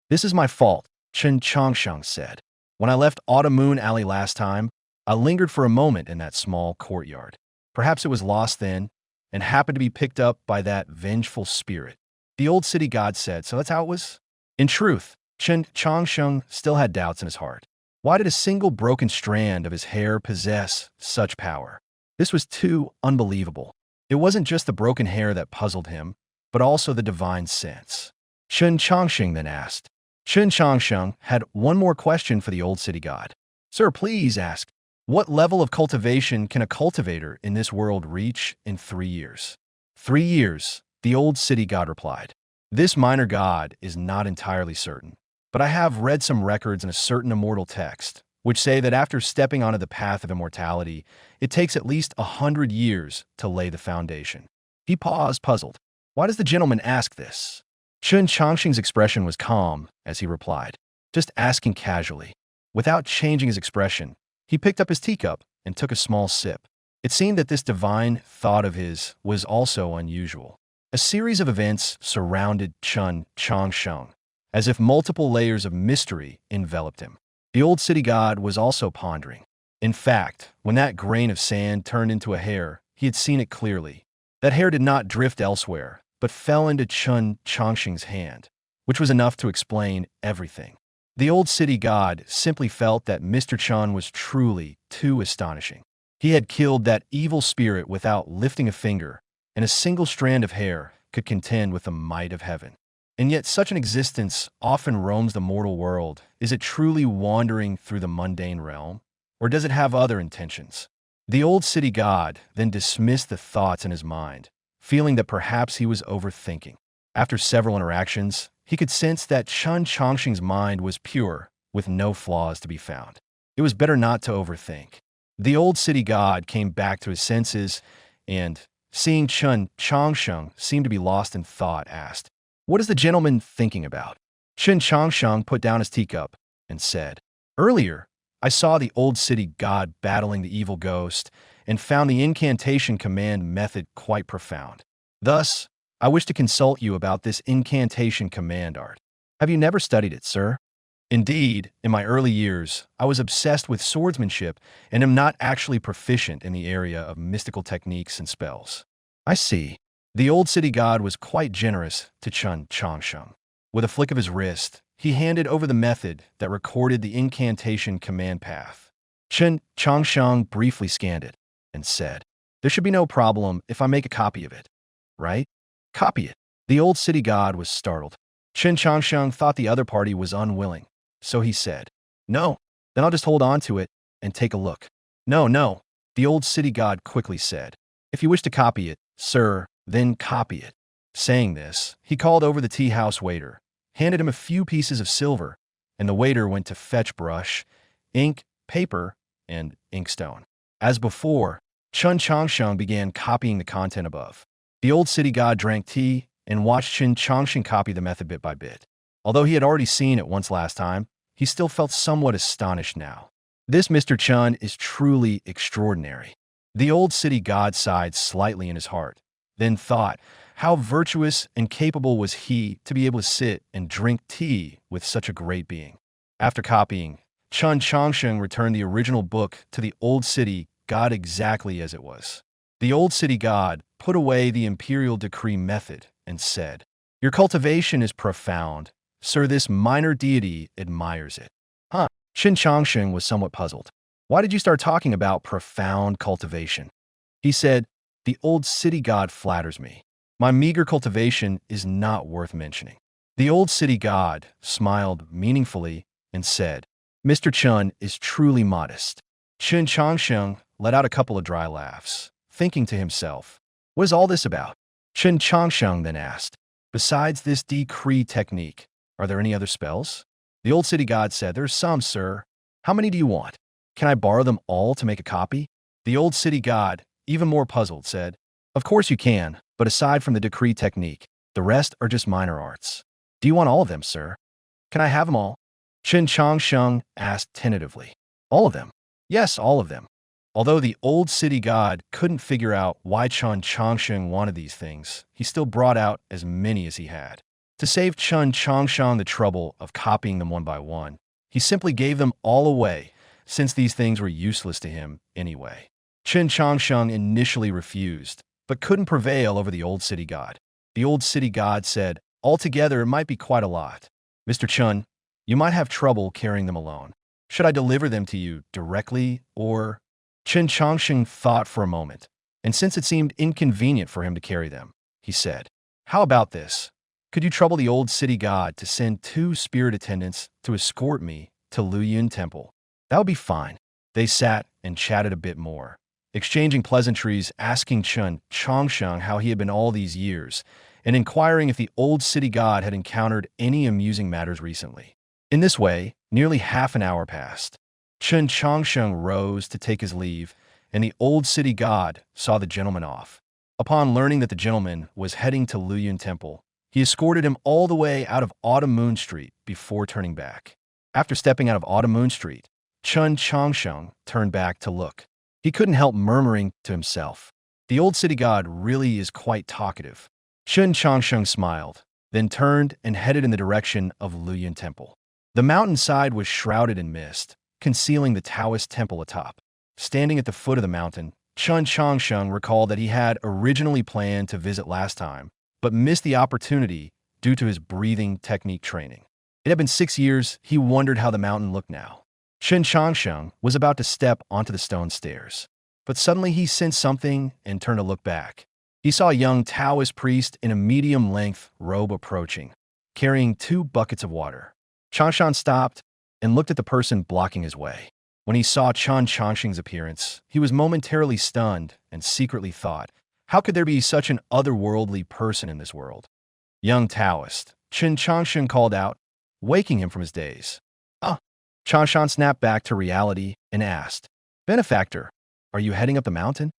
This is my fault, Chen Changsheng said. When I left Autumn Moon Alley last time, I lingered for a moment in that small courtyard. Perhaps it was lost then, and happened to be picked up by that vengeful spirit. The old city god said, So that's how it was? In truth, Chen Changsheng still had doubts in his heart. Why did a single broken strand of his hair possess such power? This was too unbelievable. It wasn't just the broken hair that puzzled him, but also the divine sense. Chen Changsheng then asked. Chen Changsheng had one more question for the old city god. Sir, please ask, what level of cultivation can a cultivator in this world reach in 3 years? 3 years, the old city god replied. This minor god is not entirely certain, but I have read some records in a certain immortal text, which say that after stepping onto the path of immortality, it takes at least 100 years to lay the foundation. He paused, puzzled. Why does the gentleman ask this? Chen Changsheng's expression was calm as he replied, just asking casually. Without changing his expression, he picked up his teacup and took a small sip. It seemed that this divine thought of his was also unusual. A series of events surrounded Chen Changsheng, as if multiple layers of mystery enveloped him. The old city god was also pondering. In fact, when that grain of sand turned into a hair, he had seen it clearly. That hair did not drift elsewhere, but fell into Chen Changsheng's hand, which was enough to explain everything. The old city god simply felt that Mr. Chen was truly too astonishing. He had killed that evil spirit without lifting a finger, and a single strand of hair could contend with the might of heaven. And yet such an existence often roams the mortal world. Is it truly wandering through the mundane realm? Or does it have other intentions? The old city god then dismissed the thoughts in his mind, feeling that perhaps he was overthinking. After several interactions, he could sense that Chen Changsheng's mind was pure, with no flaws to be found. It was better not to overthink. The old city god came back to his senses and, seeing Chen Changsheng seem to be lost in thought, asked, "What is the gentleman thinking about?" Chen Changsheng put down his teacup and said, "Earlier, I saw the old city god battling the evil ghost and found the incantation command method quite profound. Thus, I wish to consult you about this incantation command art. Have you never studied it, sir?" Indeed, in my early years, I was obsessed with swordsmanship and am not actually proficient in the area of mystical techniques and spells. I see. The old city god was quite generous to Chen Changsheng. With a flick of his wrist, he handed over the method that recorded the incantation command path. Chen Changsheng briefly scanned it and said, "There should be no problem if I make a copy of it, right?" "Copy it." The old city god was startled. Chen Changsheng thought the other party was unwilling, so he said, "No, then I'll just hold on to it and take a look." "No, no," the old city god quickly said. "If you wish to copy it, sir, then copy it." Saying this, he called over the tea house waiter, handed him a few pieces of silver, and the waiter went to fetch brush, ink, paper, and inkstone. As before, Chen Changsheng began copying the content above. The old city god drank tea and watched Chen Changsheng copy the method bit by bit. Although he had already seen it once last time, he still felt somewhat astonished now. This Mr. Chen is truly extraordinary. The old city god sighed slightly in his heart, then thought, how virtuous and capable was he to be able to sit and drink tea with such a great being. After copying, Chen Changsheng returned the original book to the old city god exactly as it was. The old city god put away the imperial decree method and said, "Your cultivation is profound. Sir, this minor deity admires it." Huh? Chen Changsheng was somewhat puzzled. "Why did you start talking about profound cultivation?" He said, "The old city god flatters me. My meager cultivation is not worth mentioning." The old city god smiled meaningfully and said, "Mr. Chen is truly modest." Chen Changsheng let out a couple of dry laughs, thinking to himself, "What is all this about?" Chen Changsheng then asked, "Besides this decree technique, are there any other spells?" The old city god said, "There are some, sir. How many do you want? Can I borrow them all to make a copy?" The old city god, even more puzzled, said, "Of course you can, but aside from the decree technique, the rest are just minor arts." "Do you want all of them, sir?" "Can I have them all?" Chen Changsheng asked tentatively. "All of them?" "Yes, all of them." Although the old city god couldn't figure out why Chen Changsheng wanted these things, he still brought out as many as he had. To save Chen Changsheng the trouble of copying them one by one, he simply gave them all away, since these things were useless to him anyway. Chen Changsheng initially refused, but couldn't prevail over the old city god. The old city god said, "Altogether, it might be quite a lot. Mr. Chen, you might have trouble carrying them alone. Should I deliver them to you directly, or—" Chen Changsheng thought for a moment, and since it seemed inconvenient for him to carry them, he said, "How about this? Could you trouble the old city god to send 2 spirit attendants to escort me to Luyin Temple? That would be fine. They sat and chatted a bit more, exchanging pleasantries, asking Chen Changsheng how he had been all these years, and inquiring if the old city god had encountered any amusing matters recently. In this way, nearly half an hour passed. Chen Changsheng rose to take his leave, and the old city god saw the gentleman off. Upon learning that the gentleman was heading to Luoyuan Temple, he escorted him all the way out of Autumn Moon Street before turning back. After stepping out of Autumn Moon Street, Chen Changsheng turned back to look. He couldn't help murmuring to himself, "The old city god really is quite talkative." Chen Changsheng smiled, then turned and headed in the direction of Luoyuan Temple. The mountainside was shrouded in mist, concealing the Taoist temple atop. Standing at the foot of the mountain, Chen Changsheng recalled that he had originally planned to visit last time, but missed the opportunity due to his breathing technique training. It had been 6 years. He wondered how the mountain looked now. Chen Changsheng was about to step onto the stone stairs, but suddenly he sensed something and turned to look back. He saw a young Taoist priest in a medium-length robe approaching, carrying 2 buckets of water. Changsheng stopped and looked at the person blocking his way. When he saw Chen Changsheng's appearance, he was momentarily stunned and secretly thought, how could there be such an otherworldly person in this world? Young Taoist, Chen Changsheng called out, waking him from his daze. "Ah!" Changsheng snapped back to reality and asked, "Benefactor, are you heading up the mountain?"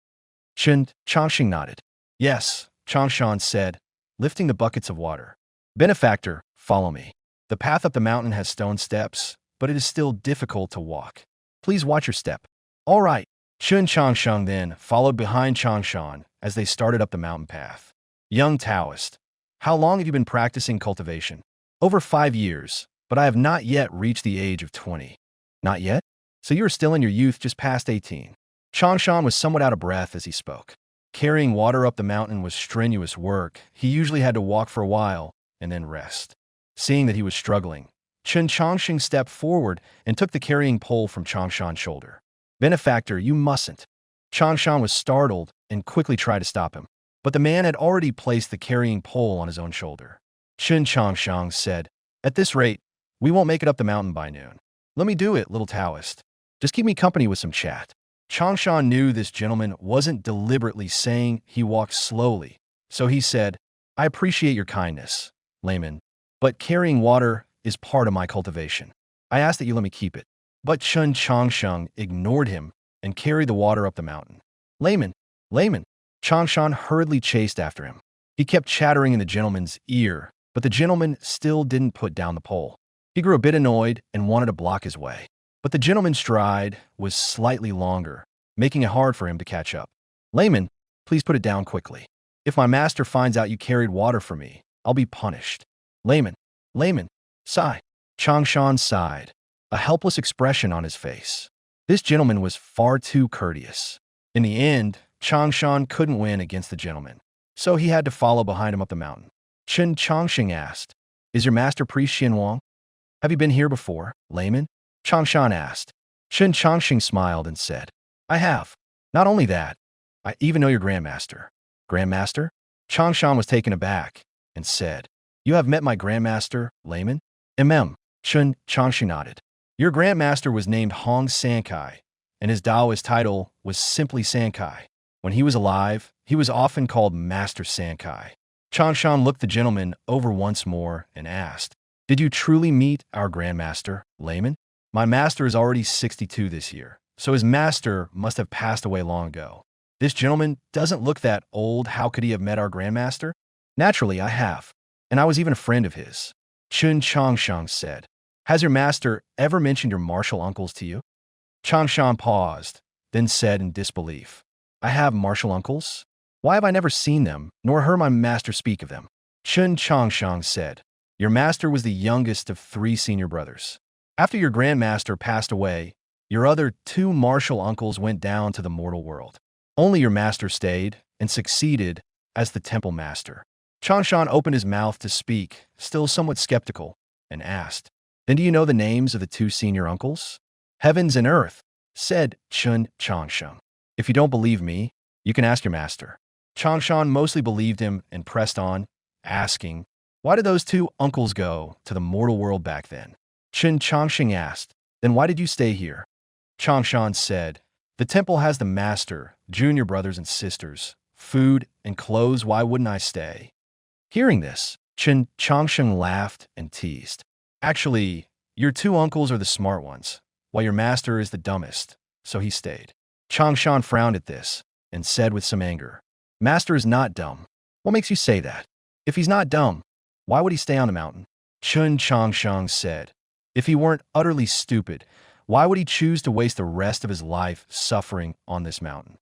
Chen Changsheng nodded. "Yes," Changsheng said, lifting the buckets of water. "Benefactor, follow me. The path up the mountain has stone steps, but it is still difficult to walk. Please watch your step." "All right." Chen Changsheng then followed behind Changsheng as they started up the mountain path. "Young Taoist, how long have you been practicing cultivation?" "Over 5 years, but I have not yet reached the age of 20. "Not yet? So you are still in your youth, just past 18. Changsheng was somewhat out of breath as he spoke. Carrying water up the mountain was strenuous work. He usually had to walk for a while and then rest. Seeing that he was struggling, Chen Changsheng stepped forward and took the carrying pole from Changsheng's shoulder. "Benefactor, you mustn't." Changsheng was startled and quickly tried to stop him, but the man had already placed the carrying pole on his own shoulder. Chen Changsheng said, "At this rate, we won't make it up the mountain by noon. Let me do it, little Taoist. Just keep me company with some chat." Changsheng knew this gentleman wasn't deliberately saying he walked slowly, so he said, "I appreciate your kindness, layman, but carrying water is part of my cultivation. I ask that you let me keep it." But Chen Changsheng ignored him and carried the water up the mountain. "Layman, layman." Changsheng hurriedly chased after him. He kept chattering in the gentleman's ear, but the gentleman still didn't put down the pole. He grew a bit annoyed and wanted to block his way, but the gentleman's stride was slightly longer, making it hard for him to catch up. "Layman, please put it down quickly. If my master finds out you carried water for me, I'll be punished." "Layman, layman, sigh." Changsheng sighed, a helpless expression on his face. This gentleman was far too courteous. In the end, Changsheng couldn't win against the gentleman, so he had to follow behind him up the mountain. Chen Changsheng asked, "Is your master priest Xian Wang? Have you been here before, layman?" Changsheng asked. Chen Changsheng smiled and said, "I have. Not only that, I even know your grandmaster." "Grandmaster?" Changsheng was taken aback and said, "You have met my grandmaster, layman?" Chen Changsheng nodded. "Your grandmaster was named Hong Sankai, and his Taoist title was simply Sankai. When he was alive, he was often called Master Sankai." Changsheng looked the gentleman over once more and asked, "Did you truly meet our grandmaster, layman?" "My master is already 62 this year, so his master must have passed away long ago. This gentleman doesn't look that old. How could he have met our grandmaster?" "Naturally, I have, and I was even a friend of his," Chen Changsheng said. "Has your master ever mentioned your martial uncles to you?" Changsheng paused, then said in disbelief, "I have martial uncles? Why have I never seen them, nor heard my master speak of them?" Chen Changsheng said, "Your master was the youngest of 3 senior brothers. After your grandmaster passed away, your other 2 martial uncles went down to the mortal world. Only your master stayed and succeeded as the temple master." Changsheng opened his mouth to speak, still somewhat skeptical, and asked, "Then do you know the names of the 2 senior uncles?" "Heavens and earth," said Chen Changsheng. "If you don't believe me, you can ask your master." Changsheng mostly believed him and pressed on, asking, "Why did those 2 uncles go to the mortal world back then?" Chen Changsheng asked, "Then why did you stay here?" Changsheng said. The temple has the master, junior brothers and sisters, food and clothes. Why wouldn't I stay? Hearing this, Chen Changsheng laughed and teased. Actually, your two uncles are the smart ones, while your master is the dumbest, so he stayed. Changsheng frowned at this and said with some anger, Master is not dumb. What makes you say that? If he's not dumb, why would he stay on the mountain? Chen Changsheng said. If he weren't utterly stupid, why would he choose to waste the rest of his life suffering on this mountain?